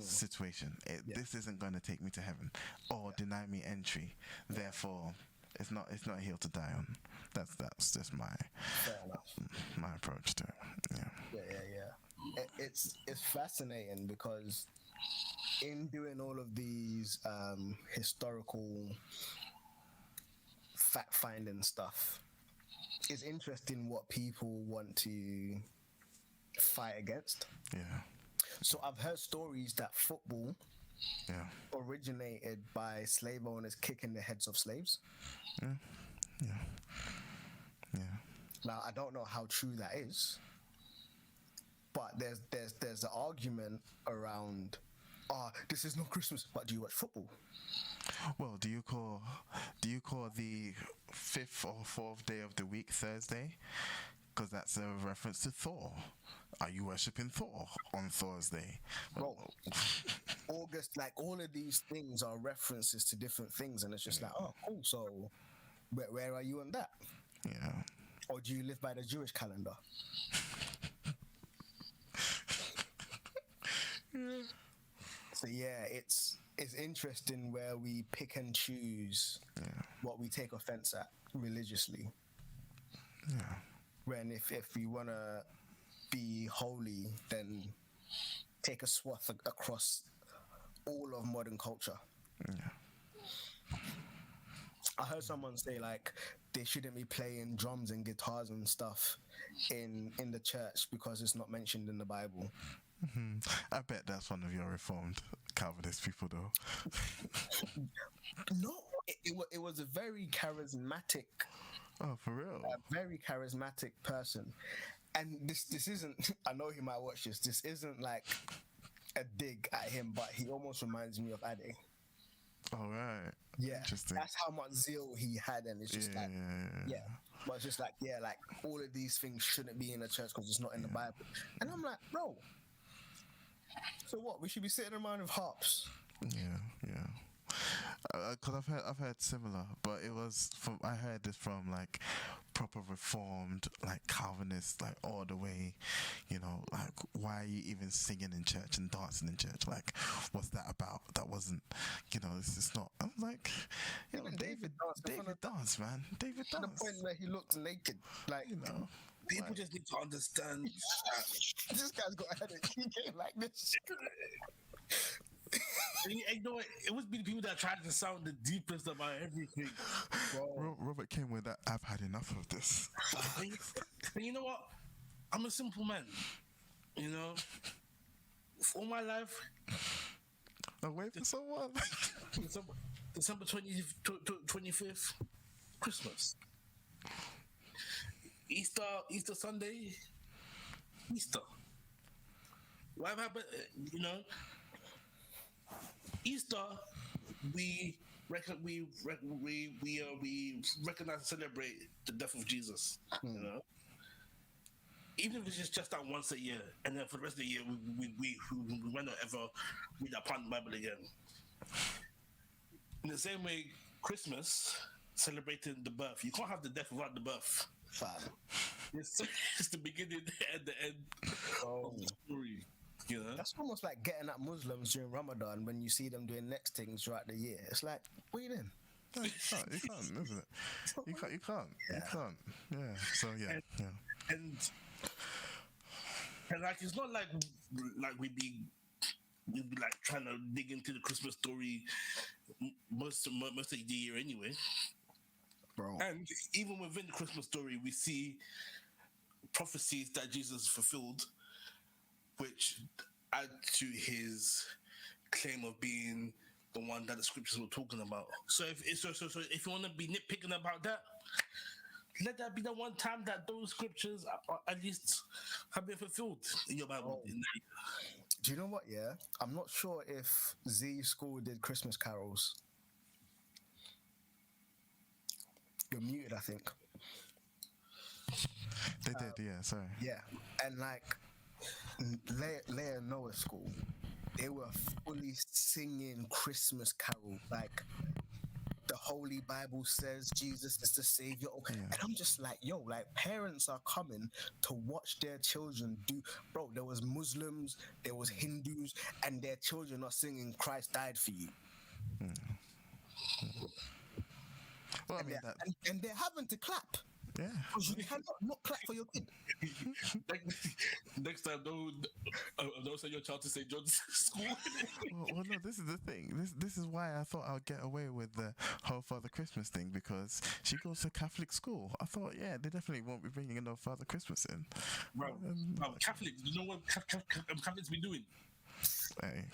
situation. This isn't going to take me to heaven or deny me entry. Therefore, it's not a hill to die on. That's just my approach to it.
Yeah. It's fascinating because in doing all of these historical fact-finding stuff, it's interesting what people want to fight against.
Yeah.
So I've heard stories that football originated by slave owners kicking the heads of slaves.
Yeah.
Now, I don't know how true that is, but there's an argument around, this is not Christmas, but do you watch football?
Well, do you call the 5th or 4th day of the week Thursday? Because that's a reference to Thor. Are you worshipping Thor on Thursday?
Bro, August, like, all of these things are references to different things, and it's just like, oh, cool. So, where are you on that?
Yeah.
Or do you live by the Jewish calendar? So yeah, it's interesting where we pick and choose what we take offense at religiously.
Yeah.
When if we want to be holy, then take a swath across all of modern culture.
Yeah.
I heard someone say, like, they shouldn't be playing drums and guitars and stuff in the church because it's not mentioned in the Bible.
I bet that's one of your Reformed Calvinist people, though.
No, it was a very charismatic,
Oh, for real?
very charismatic person. And this isn't. I know he might watch this. This isn't like a dig at him, but he almost reminds me of Ade.
All right.
Yeah,
Interesting.
that's how much zeal he had, and it's just
Yeah.
but it's just like like all of these things shouldn't be in the church because it's not in the Bible. And I'm like, bro, so what? We should be sitting around with harps.
Yeah. Because I've heard similar, but it was from, I heard this from like proper reformed, like Calvinists, like all the way, you know, like why are you even singing in church and dancing in church? Like, what's that about? That wasn't, you know, it's not. I'm like, you know, David danced, man. David
To the
danced.
point where he looked naked, like
You know,
People just need to understand that.
this guy's got a headache. He came like this.
And you know what? It was the people that tried to sound the deepest about everything.
Robert came with that. I've had enough of this.
And you know what? I'm a simple man. You know, for all my life,
Away from someone.
December 25th, Christmas. Easter Sunday, Easter. What happened? You know, Easter, we recognize and celebrate the death of Jesus. You know, even if it's just that once a year, and then for the rest of the year, we might not ever read that part of the Bible again. In the same way, Christmas, celebrating the birth. You can't have the death without the birth.
Fam.
It's the beginning and the end of the story. You know?
That's almost like getting at Muslims during Ramadan when you see them doing next things throughout the year. It's like, what are you doing?
No, you can't, isn't it? You can't. Yeah. So yeah.
And like it's not like we'd be like trying to dig into the Christmas story most of the year anyway.
Bro.
And even within the Christmas story, we see prophecies that Jesus fulfilled, which add to his claim of being the one that the scriptures were talking about. So if you want to be nitpicking about that, let that be the one time that those scriptures are at least have been fulfilled in your Bible.
Do you know what? Yeah, I'm not sure if Z School did Christmas carols. You're muted, I think.
They did, yeah. Sorry.
Yeah, and like Leah Noah School, they were fully singing Christmas carol, like the Holy Bible says Jesus is the Savior. And I'm just like, yo, like parents are coming to watch their children do. Bro, there was Muslims, there was Hindus, and their children are singing Christ died for you.
Well,
and they're having to clap.
Yeah.
Because you cannot not clap for your kid.
Next time, don't send your child to St. John's School.
well, no, this is the thing. This is why I thought I'd get away with the whole Father Christmas thing, because she goes to Catholic school. I thought, yeah, they definitely won't be bringing no Father Christmas in.
Bro, Catholics, you know what Catholics be doing?
Hey.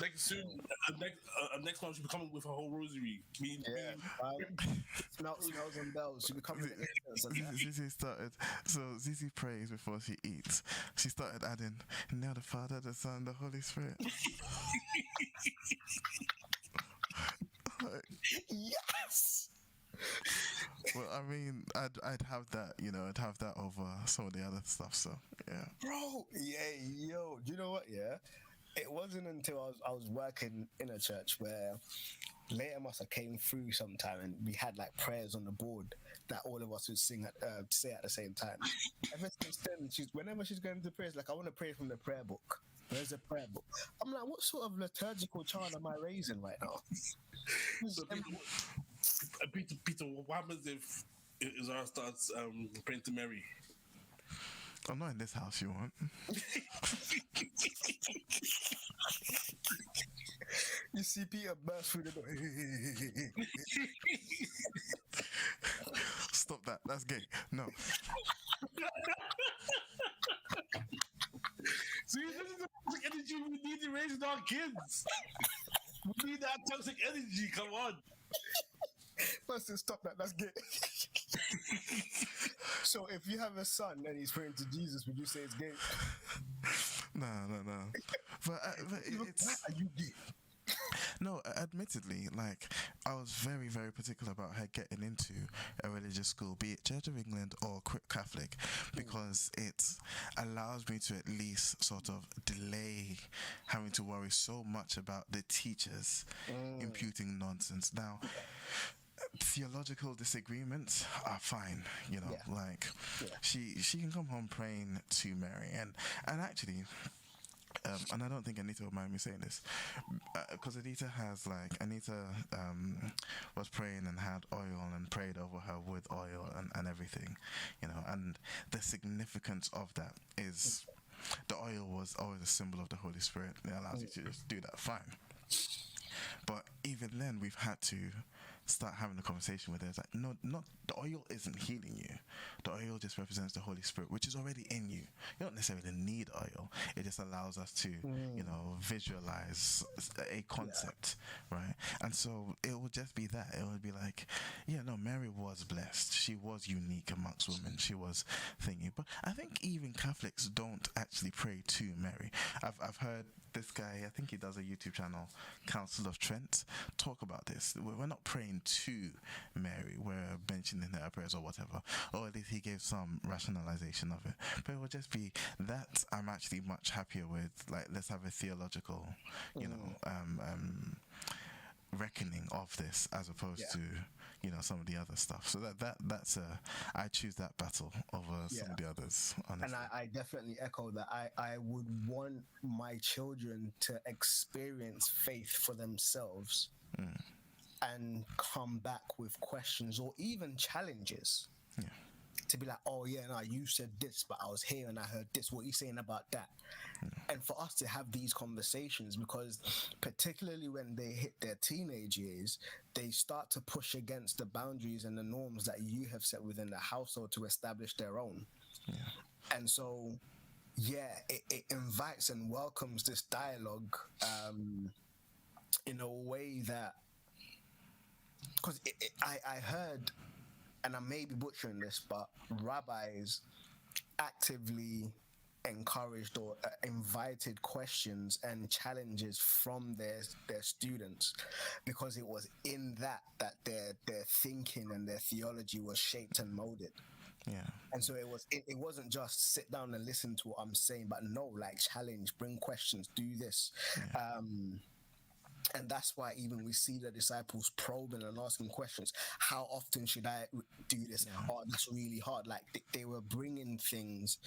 Next month she'll be coming with a whole rosary.
Smells and bells. She'll be coming with incense.
Zizi started, so Zizi prays before she eats. She started adding, now the Father, the Son, the Holy Spirit.
Yes.
Well, I mean, I'd have that, you know, I'd have that over some of the other stuff. So yeah,
bro. Yeah, yo. Do you know what? Yeah, it wasn't until I was working in a church where later must have came through sometime, and we had like prayers on the board that all of us would say at the same time. Ever since then, whenever she's going to prayers, like, I want to pray from the prayer book. Where's the prayer book? I'm like, what sort of liturgical child am I raising right now?
So Peter, what happens if Zara starts praying to Mary?
I'm not in this house, you want?
You see Peter burst through the door.
Stop that. That's gay. No.
See, this is the energy we need to raise raising our kids. We need that toxic energy. Come on.
First, stop that. That's gay. So, if you have a son and he's praying to Jesus, would you say it's gay?
No. But it's.
Why are you gay?
No, admittedly, like, I was very, very particular about her getting into a religious school, be it Church of England or Catholic, because it allows me to at least sort of delay having to worry so much about the teachers imputing nonsense. Now, theological disagreements are fine, you know, she can come home praying to Mary, and actually, and I don't think Anita will mind me saying this, because Anita was praying and had oil and prayed over her with oil and everything, you know, and the significance of that is the oil was always a symbol of the Holy Spirit. It allows you to just do that, fine. But even then, we've had to start having a conversation with her. It's like, no, not the oil isn't healing you. The oil just represents the Holy Spirit, which is already in you. You don't necessarily need oil. It just allows us to, you know, visualize a concept, right? And so it would just be that. It would be like, yeah, no, Mary was blessed. She was unique amongst women. She was thingy. But I think even Catholics don't actually pray to Mary. I've heard this guy, I think he does a YouTube channel, Council of Trent, talk about this. We're not praying to Mary, we're mentioning her prayers or whatever, or at least he gave some rationalization of it. But it will just be that I'm actually much happier with, like, let's have a theological, you know, reckoning of this as opposed to, you know, some of the other stuff. So that's I choose that battle over some of the others, honestly.
And I definitely echo that. I would want my children to experience faith for themselves and come back with questions or even challenges.
Yeah.
To be like, oh yeah, no, you said this, but I was here and I heard this. What are you saying about that? And for us to have these conversations, because particularly when they hit their teenage years, they start to push against the boundaries and the norms that you have set within the household to establish their own. Yeah. And so, yeah, it invites and welcomes this dialogue in a way that, because I heard, and I may be butchering this, but rabbis actively encouraged or invited questions and challenges from their students, because it was in that their thinking and their theology was shaped and molded.
Yeah.
And so it wasn't just sit down and listen to what I'm saying, but no, like, challenge, bring questions, do this. And that's why even we see the disciples probing and asking questions. How often should I do this? Oh, that's really hard. Like, they were bringing things,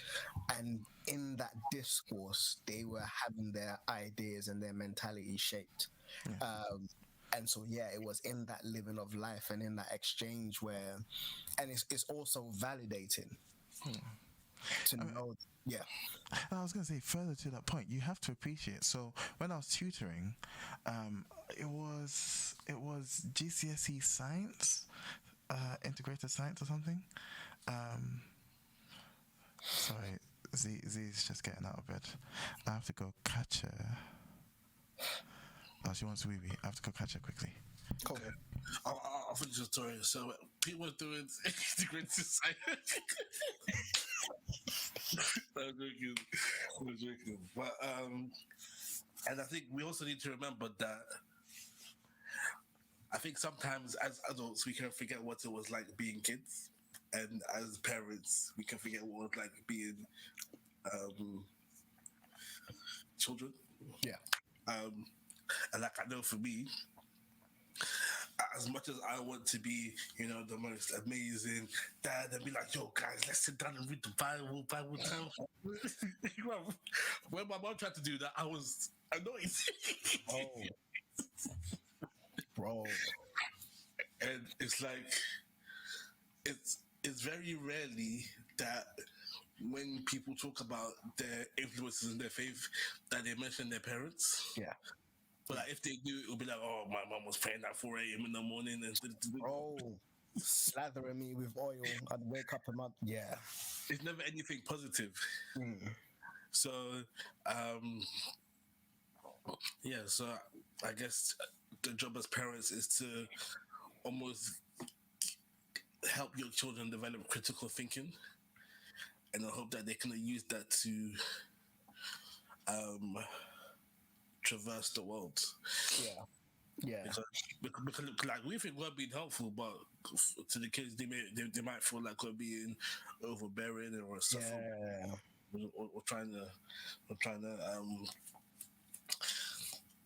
and in that discourse, they were having their ideas and their mentality shaped. And so, yeah, it was in that living of life and in that exchange where, and it's also validating to know. Yeah.
I was going to say, further to that point, you have to appreciate. So when I was tutoring, it was GCSE science, integrated science or something. Sorry, Z's just getting out of bed. I have to go catch her. Oh, she wants wee wee. I have to go catch her quickly.
Cool.
I'll finish the story. So people were doing integrated science. I'm joking. But and I think we also need to remember that I think sometimes as adults we can forget what it was like being kids, and as parents we can forget what it was like being children.
Yeah.
And like, I know for me, as much as I want to be, you know, the most amazing dad and be like, yo guys, let's sit down and read the Bible time. When my mom tried to do that, I was annoyed.
Bro.
And it's like, it's very rarely that when people talk about their influences in their faith that they mention their parents.
Yeah.
But like, if they do, it'll be like, oh, my mom was praying at 4 a.m. in the morning. And
slathering me with oil. I'd wake up yeah.
It's never anything positive. So, Yeah, so I guess the job as parents is to almost help your children develop critical thinking, and I hope that they can use that to um, traverse the world.
Yeah. Yeah.
Because like we think we're being helpful, but to the kids they might feel like we're being overbearing or suffering,
Yeah.
or trying to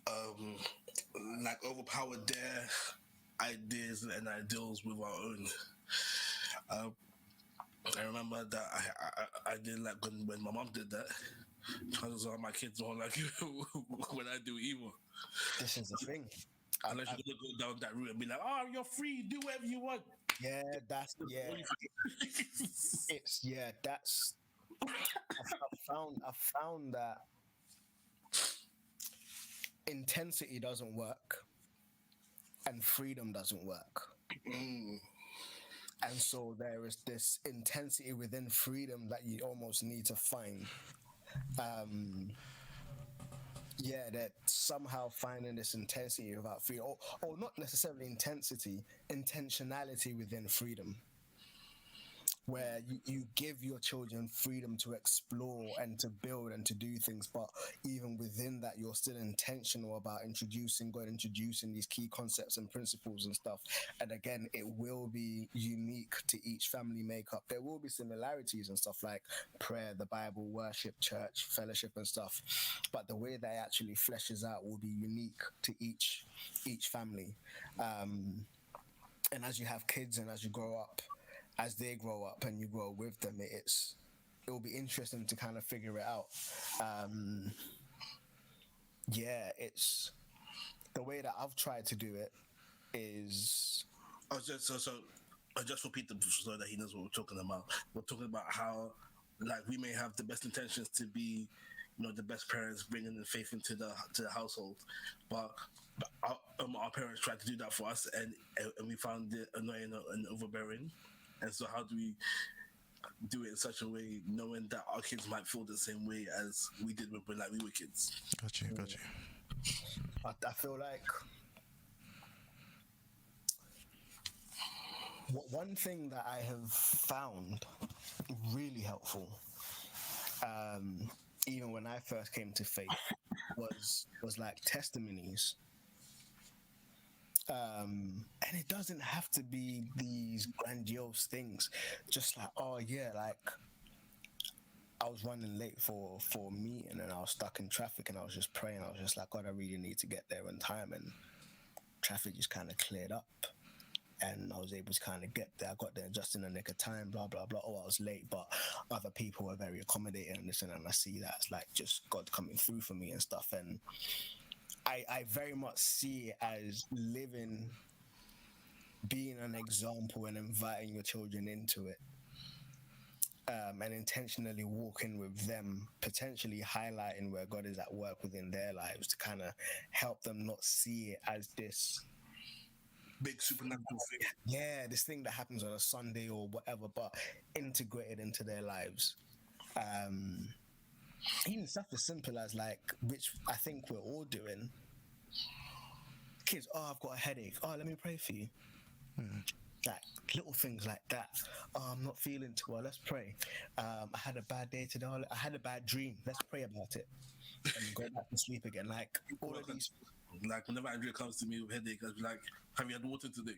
um like overpower their ideas and ideals with our own. Um, I remember that I did like when my mom did that. Chances are my kids don't like you when I do evil.
This is the thing.
Unless you're gonna go down that route and be like, "Oh, you're free. Do whatever you want."
Yeah, that's yeah. It's yeah. That's I found that intensity doesn't work and freedom doesn't work.
Mm.
And so there is this intensity within freedom that you almost need to find. Yeah, that somehow finding this intensity without freedom, or not necessarily intensity, intentionality within freedom, where you give your children freedom to explore and to build and to do things, but even within that you're still intentional about introducing these key concepts and principles and stuff. And again, it will be unique to each family makeup. There will be similarities and stuff like prayer, the Bible, worship, church, fellowship and stuff, but the way that it actually fleshes out will be unique to each family. And as you have kids and as you grow up, as they grow up and you grow with them, it will be interesting to kind of figure it out. Yeah, it's the way that I've tried to do it is
I was just so I just repeat the so that he knows what we're talking about. We're talking about how like we may have the best intentions to be, the best parents, bringing the faith into the household, but our parents tried to do that for us, and we found it annoying and overbearing. And so, how do we do it in such a way, knowing that our kids might feel the same way as we did when we were kids?
Got you.
I feel like one thing that I have found really helpful, even when I first came to faith, was like testimonies. And it doesn't have to be these grandiose things. Just like, oh yeah, like I was running late for a meeting and I was stuck in traffic and I was just praying. I was just like, God, I really need to get there on time, and traffic just kind of cleared up. And I was able to kind of get there. I got there just in the nick of time, blah, blah, blah. Oh, I was late, but other people were very accommodating and this and I see that it's like just God coming through for me and stuff. And I very much see it as being an example and inviting your children into it. And intentionally walking with them, potentially highlighting where God is at work within their lives to kind of help them not see it as this
big supernatural thing.
Yeah, this thing that happens on a Sunday or whatever, but integrated into their lives. Even stuff as simple as like, which I think we're all doing. Kids, oh, I've got a headache. Oh, let me pray for you. Like little things like that. Oh, I'm not feeling too well. Let's pray. I had a bad day today. I had a bad dream. Let's pray about it and go back to sleep again. Like all of these.
Like whenever Andrea comes to me with headache, I'll be like, "Have you had water today?"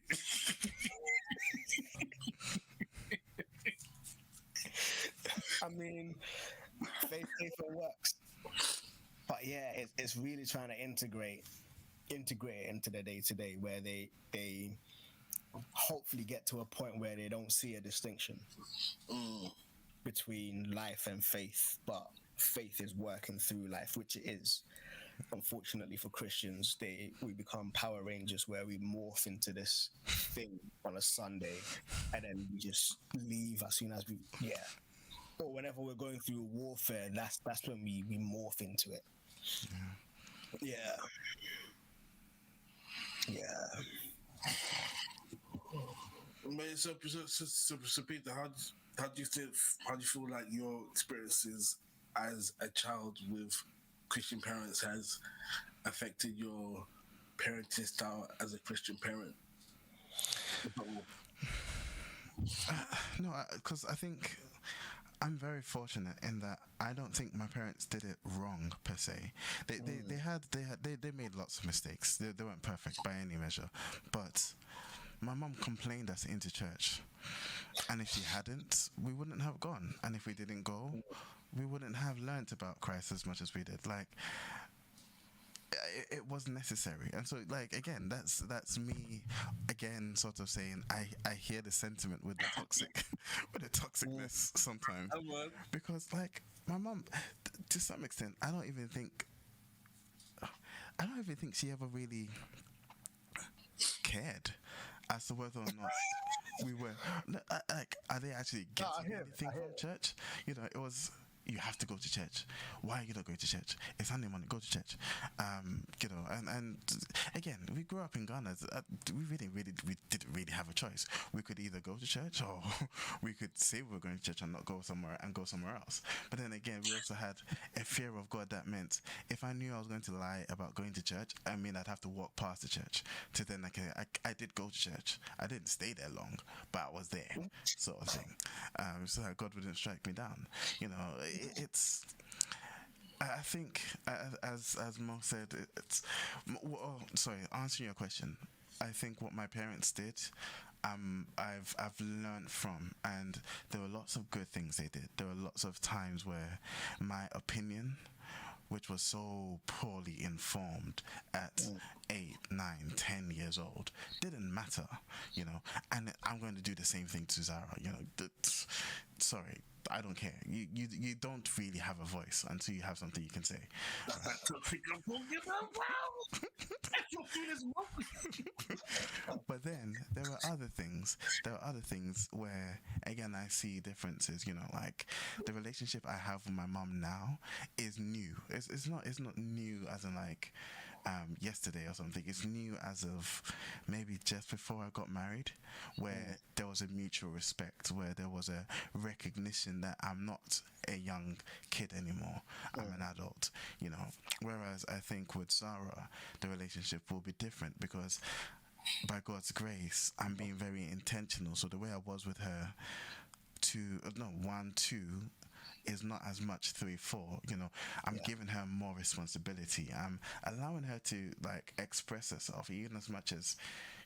I mean, faith works. But yeah, it's really trying to integrate it into their day to day, where they hopefully get to a point where they don't see a distinction between life and faith, but faith is working through life, which it is. Unfortunately for Christians, we become Power Rangers, where we morph into this thing on a Sunday and then we just leave as soon as or whenever we're going through warfare, that's when we morph into it. Yeah.
So Peter, how do you feel like your experiences as a child with Christian parents has affected your parenting style as a Christian parent?
No, because I think I'm very fortunate in that I don't think my parents did it wrong per se. They made lots of mistakes. They weren't perfect by any measure, but my mum complained us into church, and if she hadn't, we wouldn't have gone. And if we didn't go, we wouldn't have learnt about Christ as much as we did. Like, it was necessary. And so, like, again, that's me again sort of saying I hear the sentiment with the toxic with the toxicness sometimes, because like my mum, to some extent, I don't even think she ever really cared as to whether or not we were like, are they actually getting anything from church? You know, it was, you have to go to church. Why are you not going to church? It's Sunday morning, go to church. You know, and again, we grew up in Ghana. We didn't really have a choice. We could either go to church, or we could say we were going to church and not go somewhere else. But then again, we also had a fear of God that meant if I knew I was going to lie about going to church, I mean, I'd have to walk past the church to then, like, I did go to church. I didn't stay there long, but I was there, sort of thing. So that God wouldn't strike me down. You know, it's, I think, as Mo said, it's, well, sorry, answering your question, I think what my parents did, I've learned from, and there were lots of good things they did. There were lots of times where my opinion, which was so poorly informed at 8, 9, 10 years old, didn't matter, you know. And I'm going to do the same thing to Zara, you know. Sorry, I don't care. You don't really have a voice until you have something you can say. But then there were other things. Where, again, I see differences. You know, like the relationship I have with my mom now is new. It's not new as in like yesterday or something. It's new as of maybe just before I got married, where there was a mutual respect, where there was a recognition that I'm not a young kid anymore. I'm an adult, you know. Whereas I think with Sarah, the relationship will be different, because by God's grace, I'm being very intentional. So the way I was with her 1, 2 is not as much 3, 4. You know, I'm giving her more responsibility. I'm allowing her to, like, express herself, even as much as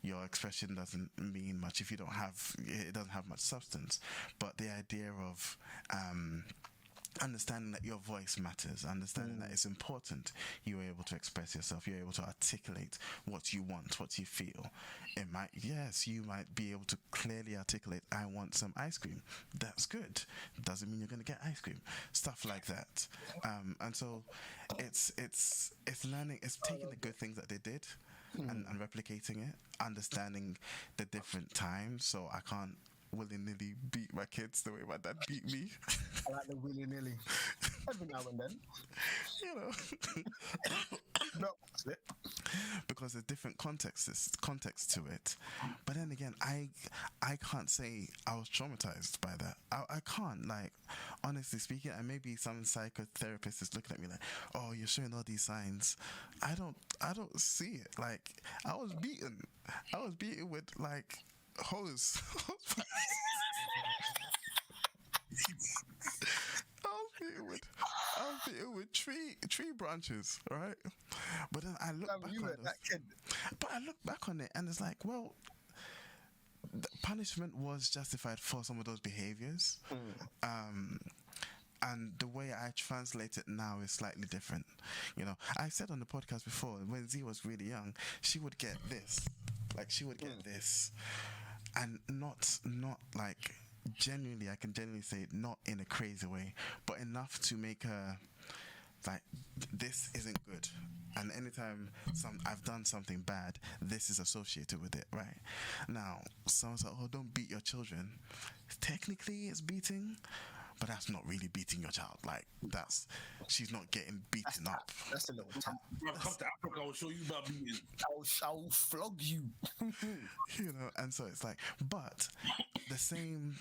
your expression doesn't mean much if it doesn't have much substance. But the idea of understanding that your voice matters, understanding that it's important you're able to express yourself, you're able to articulate what you want, what you feel. You might be able to clearly articulate, I want some ice cream. That's good. Doesn't mean you're going to get ice cream. Stuff like that. And so it's learning, it's taking the good things that they did and replicating it, understanding the different times, so I can't willy-nilly beat my kids the way my dad beat me.
I like the willy-nilly. Every now and then.
You know.
No, that's it.
Because there's different context to it. But then again, I can't say I was traumatized by that. I can't, like, honestly speaking, and maybe some psychotherapist is looking at me like, oh, you're showing all these signs. I don't see it. Like, I was beaten with, like, hose. I was beaten with tree branches, right? But then I look back on it, and it's like, well, the punishment was justified for some of those behaviors. And the way I translate it now is slightly different. You know, I said on the podcast before, when Z was really young, she would get this. Like, she would get this. And not like, genuinely, I can genuinely say, not in a crazy way, but enough to make her like, this isn't good. And anytime I've done something bad, this is associated with it, right? Now, someone's like, oh, don't beat your children. Technically, it's beating, but that's not really beating your child. Like, she's not getting beaten up.
That's a little tap.
Come to Africa, I will show you about beating.
I will flog you.
You know, and so it's like, but the same,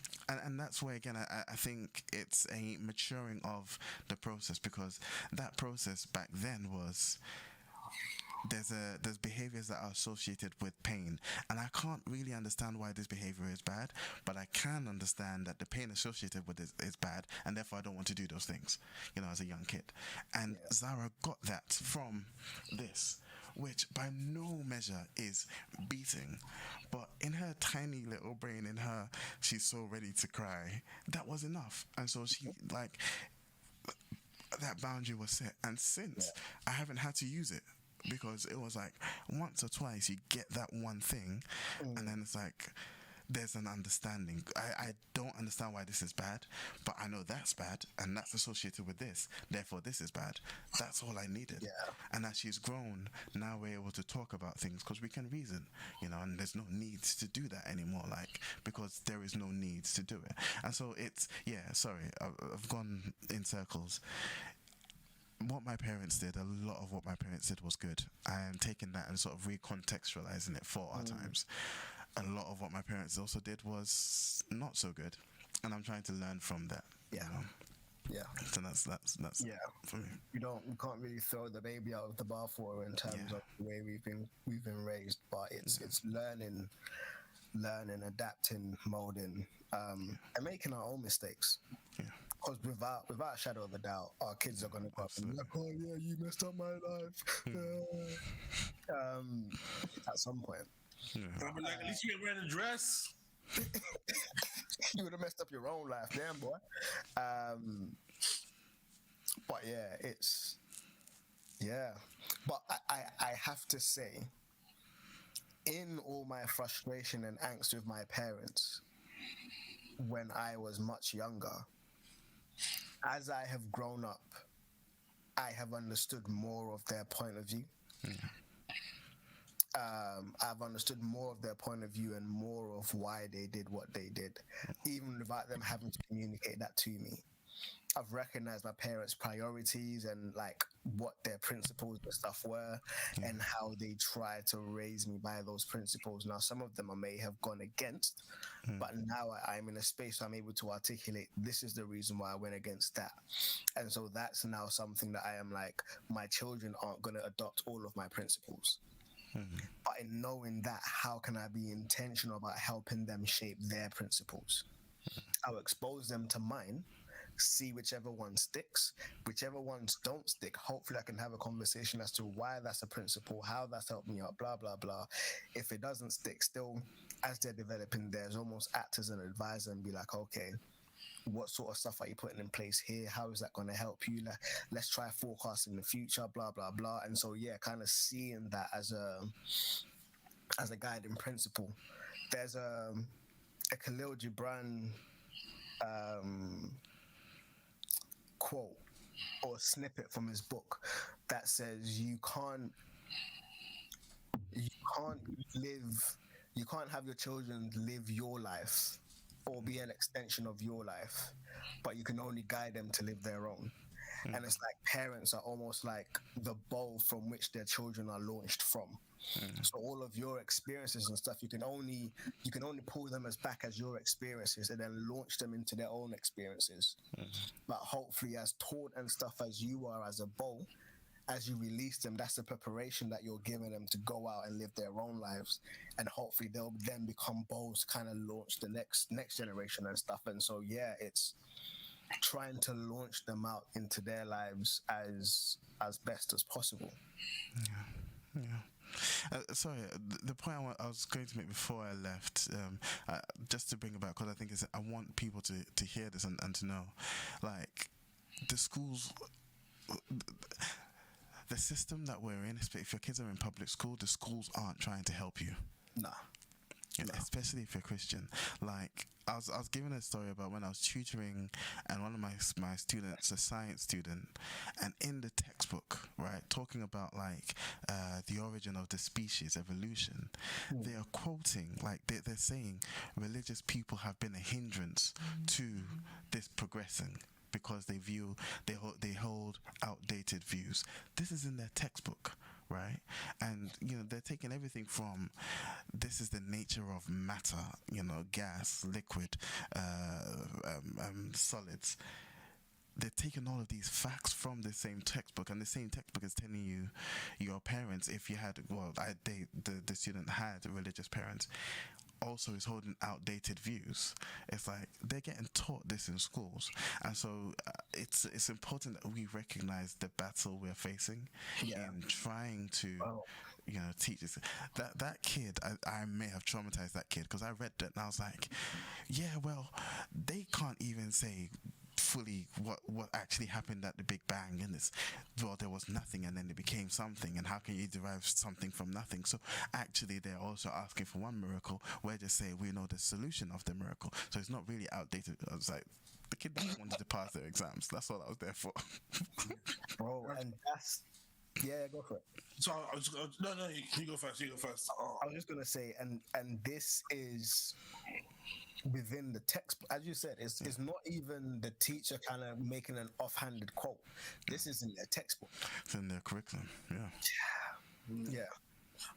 and that's where again I think it's a maturing of the process, because that process back then was there's behaviors that are associated with pain, and I can't really understand why this behavior is bad, but I can understand that the pain associated with it is bad, and therefore I don't want to do those things, as a young kid. And Zara got that from this, which by no measure is beating, but in her tiny little brain, she's so ready to cry, that was enough. And so she, like, that boundary was set, and since I haven't had to use it, because it was like once or twice you get that one thing, and then it's like there's an understanding. I don't understand why this is bad, but I know that's bad, and that's associated with this, therefore this is bad. That's all I needed. And as she's grown, now we're able to talk about things because we can reason, and there's no need to do that anymore, like, because there is no need to do it. And so it's, I've gone in circles. What my parents did, a lot of what my parents did was good. I am taking that and sort of recontextualizing it for our times. A lot of what my parents also did was not so good, and I'm trying to learn from that. So that's for me.
We can't really throw the baby out of the bathwater in terms of the way we've been raised, but it's learning, adapting, molding, and making our own mistakes. Because without a shadow of a doubt, our kids are going to go up and be like, oh yeah, you messed up my life. At some point.
I'll be like, at least you ain't wearing a dress.
You would have messed up your own life, damn boy. But But I have to say, in all my frustration and angst with my parents, when I was much younger, as I have grown up, I have understood more of their point of view. I've understood more of their point of view and more of why they did what they did, even without them having to communicate that to me. I've recognized my parents' priorities and like what their principles and stuff were, and how they tried to raise me by those principles. Now, some of them I may have gone against, but now I'm in a space where I'm able to articulate, this is the reason why I went against that. And so that's now something that I am like, my children aren't going to adopt all of my principles. But in knowing that, how can I be intentional about helping them shape their principles? I'll expose them to mine, see whichever one sticks, whichever ones don't stick. Hopefully I can have a conversation as to why that's a principle, how that's helped me out, blah blah blah. If it doesn't stick, still as they're developing theirs, almost act as an advisor and be like, okay, what sort of stuff are you putting in place here? How is that going to help you? Let's try forecasting the future, blah blah blah. And so kind of seeing that as a guiding principle. There's a Khalil Gibran quote or snippet from his book that says you can't have your children live your life or be an extension of your life, but you can only guide them to live their own. And it's like parents are almost like the bowl from which their children are launched from. So all of your experiences and stuff, you can only pull them as back as your experiences and then launch them into their own experiences. But hopefully, as taught and stuff as you are as a bowl, as you release them, that's the preparation that you're giving them to go out and live their own lives. And hopefully they'll then become bowls to kind of launch the next generation and stuff. And so it's trying to launch them out into their lives as best as possible.
Sorry, the point I was going to make before I left, just to bring it back, because I think I want people to hear this and to know, like, the schools, the system that we're in, if your kids are in public school, the schools aren't trying to help you.
Nah.
Especially if you're Christian. Like, I was given a story about when I was tutoring, and one of my students, a science student, and in the textbook, right, talking about like the origin of the species, evolution, they are quoting, like they're saying religious people have been a hindrance to this progressing because they hold outdated views. This is in their textbook, right? And they're taking everything from this is the nature of matter, gas, liquid, solids. They're taking all of these facts from the same textbook, and the same textbook is telling you, your parents, if you had, the student had religious parents, also is holding outdated views. It's like they're getting taught this in schools, and so it's important that we recognize the battle we're facing in trying to teach this. That kid, I may have traumatized that kid, because I read that and I was like, yeah, well, they can't even say fully what actually happened at the Big Bang, and this, well, there was nothing and then it became something, and how can you derive something from nothing? So actually they're also asking for one miracle. We're just saying we know the solution of the miracle, so it's not really outdated. I was like, the kid just wanted to pass their exams. That's all I was there for.
Bro, and that's go for it.
So I was no, you go first.
I was just gonna say, and this is within the textbook, as you said. It's not even the teacher kind of making an offhanded quote. This is in their textbook.
It's in their curriculum.
Yeah.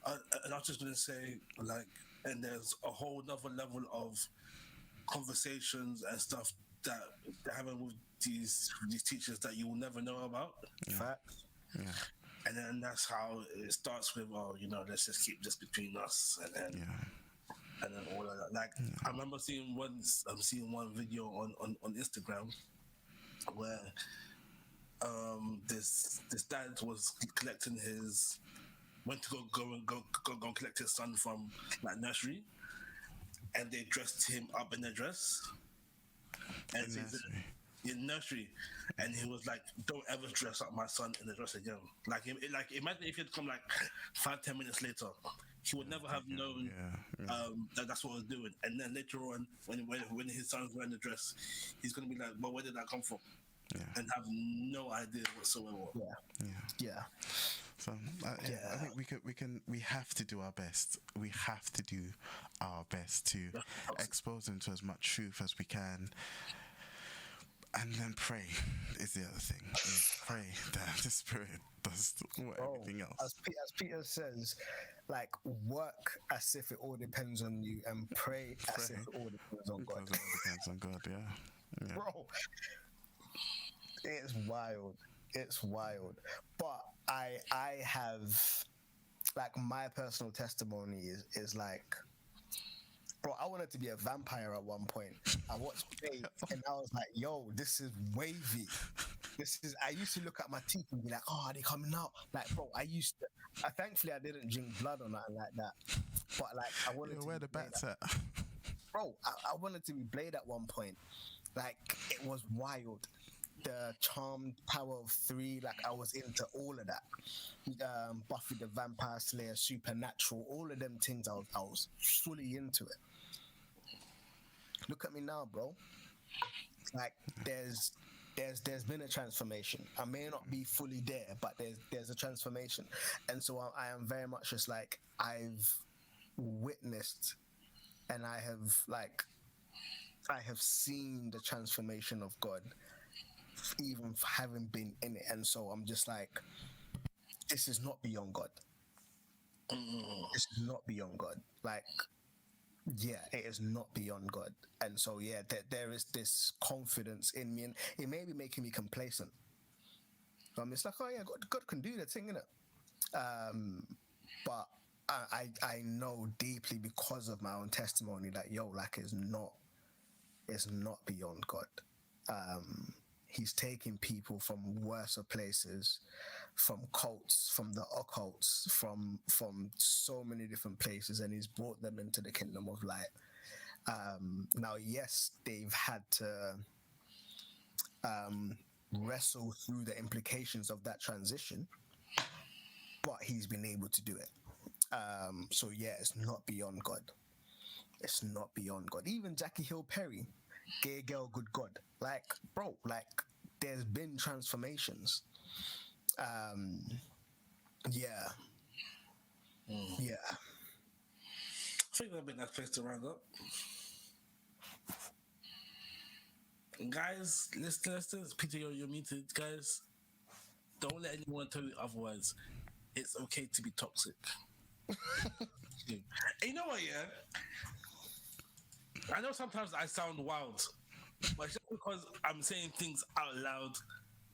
And I was just gonna say, like, and there's a whole other level of conversations and stuff that they're having with these teachers that you will never know about.
Facts.
Yeah.
And then that's how it starts with, let's just keep this between us, and then and then all of that. Like, I remember seeing one video on Instagram where this dad was collecting went to go collect his son from like nursery, and they dressed him up in a dress. And in nursery, and he was like, "Don't ever dress up my son in a dress again." Like imagine if he'd come like 5-10 minutes later, he would never have known that that's what I was doing. And then later on, when his son's wearing the dress, he's gonna be like, "Well, where did that come from?" And have no idea whatsoever.
Yeah.
So I think we have to do our best. We have to do our best to expose them to as much truth as we can. And then pray is the other thing. Pray that the Spirit does everything else.
As Peter says, like, work as if it all depends on you, and pray as if it all depends on God.
It all depends on God, yeah.
Bro, it's wild. It's wild. But I have, like, my personal testimony is like, bro, I wanted to be a vampire at one point. I watched Faith and I was like, yo, this is wavy. I used to look at my teeth and be like, oh, are they coming out? Like, bro, thankfully I didn't drink blood or nothing like that. But like, I wanted to
where the bats at?
Bro, I wanted to be Blade at one point. Like, it was wild. The Charmed Power of 3, like, I was into all of that. Buffy the Vampire Slayer, Supernatural, all of them things, I was fully into it. Look at me now, bro. Like, there's been a transformation. I may not be fully there, but there's a transformation. And so I am very much just like, I've witnessed and I have seen the transformation of God, even having been in it. And so I'm just like, this is not beyond God. This is not beyond God. Like, yeah, it is not beyond God. And so there is this confidence in me, and it may be making me complacent. It's like, oh yeah, God can do that thing, innit? But I know deeply, because of my own testimony, that it's not beyond God. He's taking people from worse places, from cults, from the occults, from so many different places, and he's brought them into the kingdom of light. Now, yes, they've had to wrestle through the implications of that transition, but he's been able to do it. So yeah, it's not beyond God. It's not beyond God. Even Jackie Hill Perry, Gay Girl, Good God. Like, bro, like, there's been transformations. Yeah. Yeah.
I think that'd be a nice place to round up. Guys, listeners, Peter, you're muted. Guys, don't let anyone tell you otherwise. it's okay to be toxic. And you know what? Yeah, I know sometimes I sound wild, but it's just because I'm saying things out loud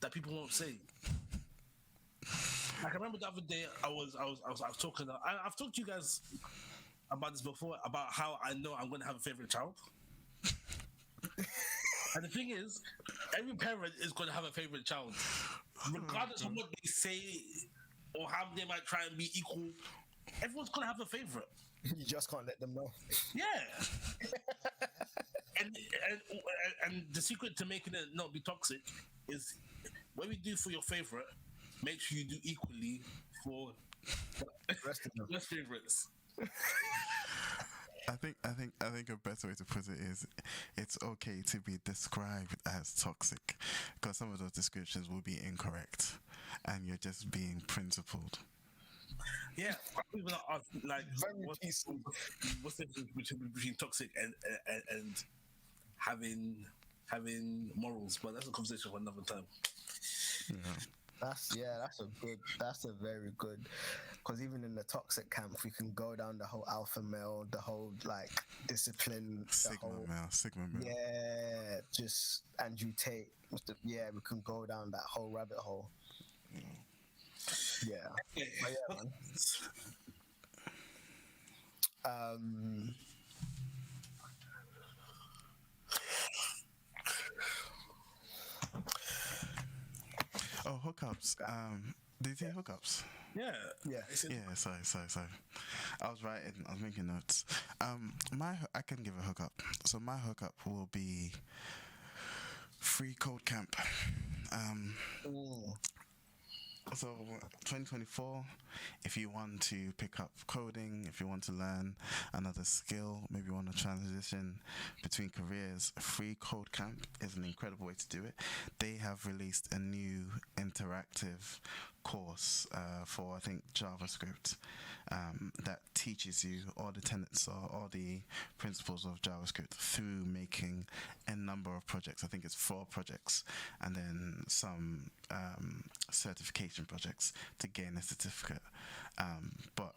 that people won't say. Like I remember the other day, I was talking. I've talked to you guys about this before about how I know I'm going to have a favorite child. And the thing is, every parent is going to have a favorite child, regardless of what they say or how they might try and be equal. Everyone's going to have a favorite.
You just can't let them know.
Yeah. and the secret to making it not be toxic is what we do for your favorite, make sure you do equally for
The rest of them.
your favorites.
I think a better way to put it is it's okay to be described as toxic, because some of those descriptions will be incorrect and you're just being principled.
Yeah, people are like,
Very peaceful.
what's the difference between toxic and having morals? But that's a conversation for another time.
That's a very good, because even in the toxic camp we can go down the whole alpha male, the whole like discipline,
Sigma male.
Yeah, just Andrew Tate. Yeah, we can go down that whole rabbit hole. Yeah. But yeah, man.
Oh, hookups. Did you say hookups?
Yeah.
Yeah, sorry. I was making notes. I can give a hookup. So my hookup will be free code camp. So 2024, if you want to pick up coding, if you want to learn another skill, maybe you want to transition between careers, free code camp is an incredible way to do it. They have released a new interactive course for, I think, JavaScript that teaches you all the tenets or all the principles of JavaScript through making a number of projects. I think it's 4 projects and then some certification projects to gain a certificate. But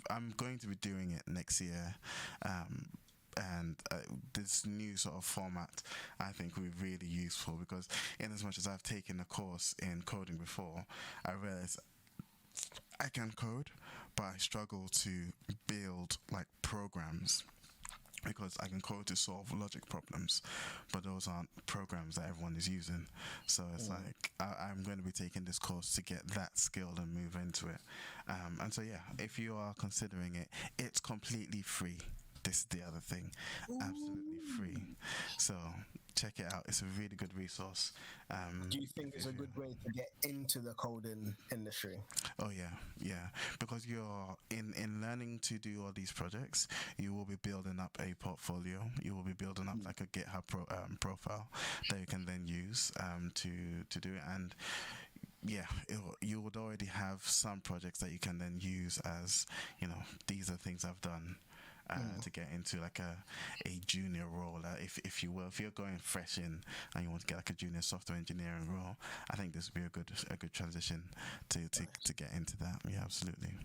I'm going to be doing it next year. And this new sort of format I think will be really useful, because in as much as I've taken a course in coding before, I realized I can code, but I struggle to build like programs, because I can code to solve logic problems, but those aren't programs that everyone is using. So it's like I'm going to be taking this course to get that skill and move into it. And so yeah, if you are considering it, it's completely free. This is the other thing, absolutely free. So check it out. It's a really good resource.
Do you think it's a good way to get into the coding industry?
Oh yeah. Because you're in learning to do all these projects, you will be building up a portfolio. You will be building up like a GitHub profile that you can then use to do it. And yeah, you would already have some projects that you can then use as, these are things I've done. To get into like a junior role, if you will, if you're going fresh in and you want to get like a junior software engineering role, I think this would be a good transition to get into that. Yeah, absolutely.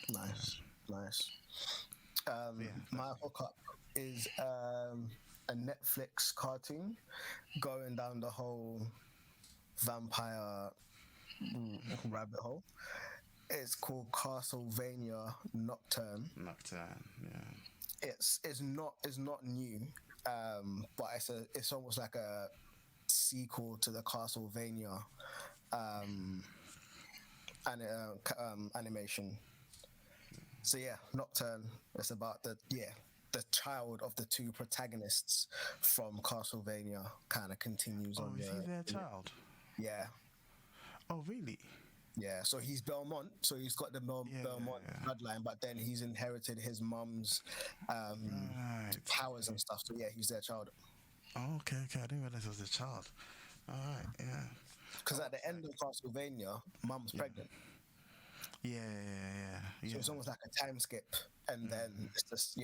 Nice. My hookup is a Netflix cartoon going down the whole vampire rabbit hole. It's called Castlevania Nocturn.
Yeah.
It's not new, but it's almost like a sequel to the Castlevania animation. So yeah, Nocturne. It's about the child of the 2 protagonists from Castlevania. Kind of continues on.
Oh, is he their child?
Yeah.
Oh, really?
Yeah, so he's Belmont, so he's got the Belmont bloodline, but then he's inherited his mum's powers and stuff. So yeah, he's their child.
Oh, okay. I didn't realize it was their child. All right, yeah.
Because at the end of Castlevania, mum's pregnant.
Yeah.
So it's almost like a time skip, and then it's just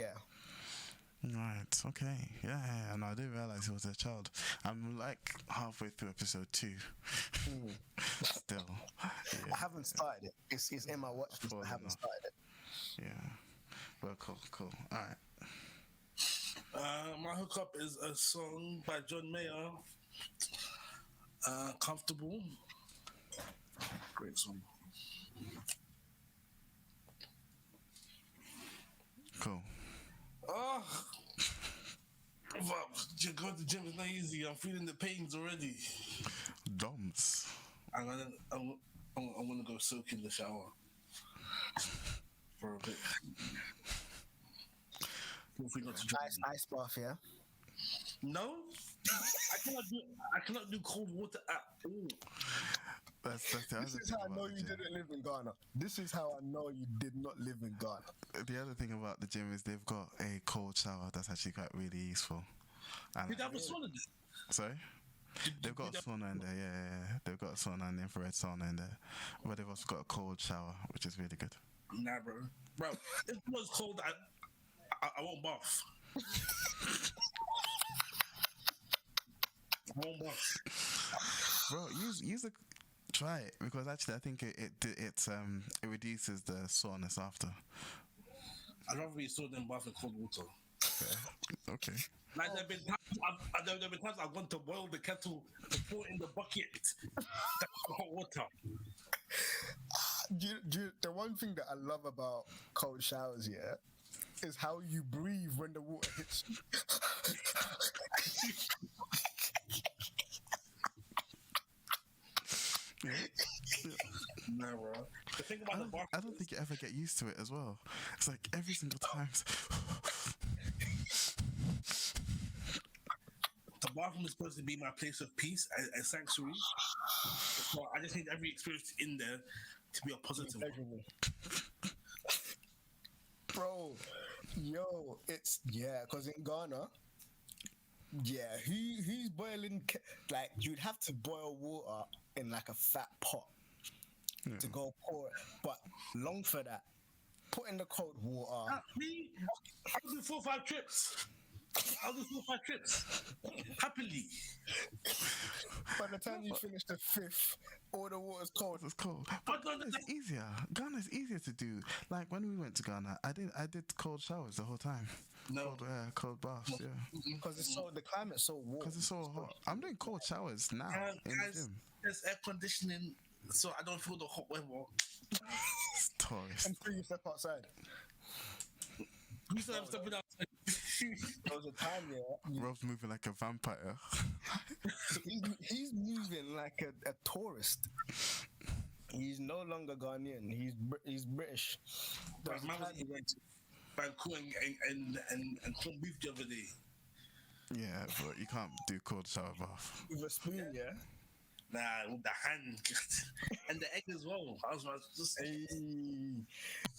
Right. Okay. Yeah. And I didn't realize he was a child. I'm like halfway through episode 2. Still. Yeah.
I haven't started it. It's in my watch list. I haven't started it.
Yeah. Well, cool. All right.
My hookup is a song by John Mayer. Comfortable. Great song.
Cool.
Oh, going to the gym is not easy. I'm feeling the pains already.
Doms.
I'm gonna go soak in the shower for a bit.
Ice bath, yeah.
No, I cannot do cold water at all.
That's the other
This is
thing
how I
about
know
the
you
gym.
didn't live in Ghana. This is how I know you did not live in Ghana.
The other thing about the gym is they've got a cold shower that's actually quite really useful. And
Did you have a sauna there?
sorry? They've got a sauna in there, yeah. They've got a sauna and infrared sauna in there. But they've also got a cold shower, which is really good.
Nah, bro. If it was cold, I won't bath. I won't bath.
Bro, use a try it, because actually I think it reduces the soreness after.
I'd rather be stored than bath in cold water.
Okay.
Like there have been times I've gone to boil the kettle to pour in the bucket. That's hot water.
The one thing that I love about cold showers, yeah, is how you breathe when the water hits you.
Nah, bro. The thing about the bath,
I don't think you ever get used to it as well. It's like every single time.
the bathroom is supposed to be my place of peace, a sanctuary. So I just need every experience in there to be a positive one.
Bro, yo, it's because in Ghana, who's boiling? Like you'd have to boil water in like a fat pot to go pour it. But long for that, put in the cold water.
Me, I'll do 4 or 5 trips. Happily.
By the time you finish the 5th, all the water's cold.
It's cold. But Ghana's easier. Ghana's easier to do. Like when we went to Ghana, I did cold showers the whole time.
No.
Cold baths, yeah.
Because the climate's so warm.
Because it's so hot. I'm doing cold showers now in the
Guys,
gym.
there's air conditioning, so I don't feel the hot weather.
It's tourist.
Until you step outside.
We still have stepping outside.
There was a time,
Rob's moving like a vampire.
he's moving like a tourist. He's no longer Ghanaian. He's British.
But man was eating Bangkok and corned beef the other day.
Yeah, but you can't do cold shower bath.
With a spoon, yeah?
Nah, with the hand. And the egg as well. I was just...
Hey,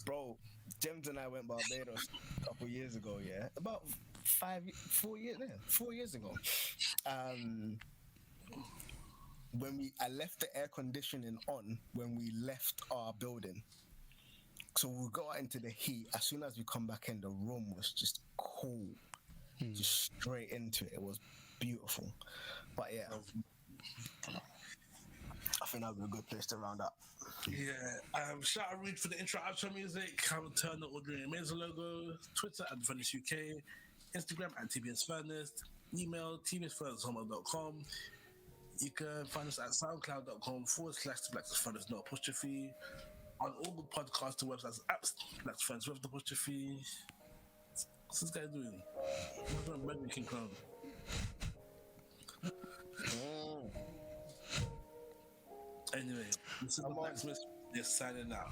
bro, James and I went Barbados a couple years ago, yeah? About 4 years ago. I left the air conditioning on when we left our building. So we go out into the heat. As soon as we come back in, the room was just cool. Just straight into it. It was beautiful. But yeah, I think that would be a good place to round up.
Yeah. Shout out Reed for the intro outro music. Cameron Turner ordering amazing logo. Twitter at Furnace UK. Instagram at TBS Furnace. Email tbsfurnace@hotmail.com. You can find us at soundcloud.com/The no apostrophe. On all the podcast websites, apps, Black Furnace with the apostrophe. What's this guy doing? What's my Burger King crown? Anyway, this is the Blacksmith. They're signing out.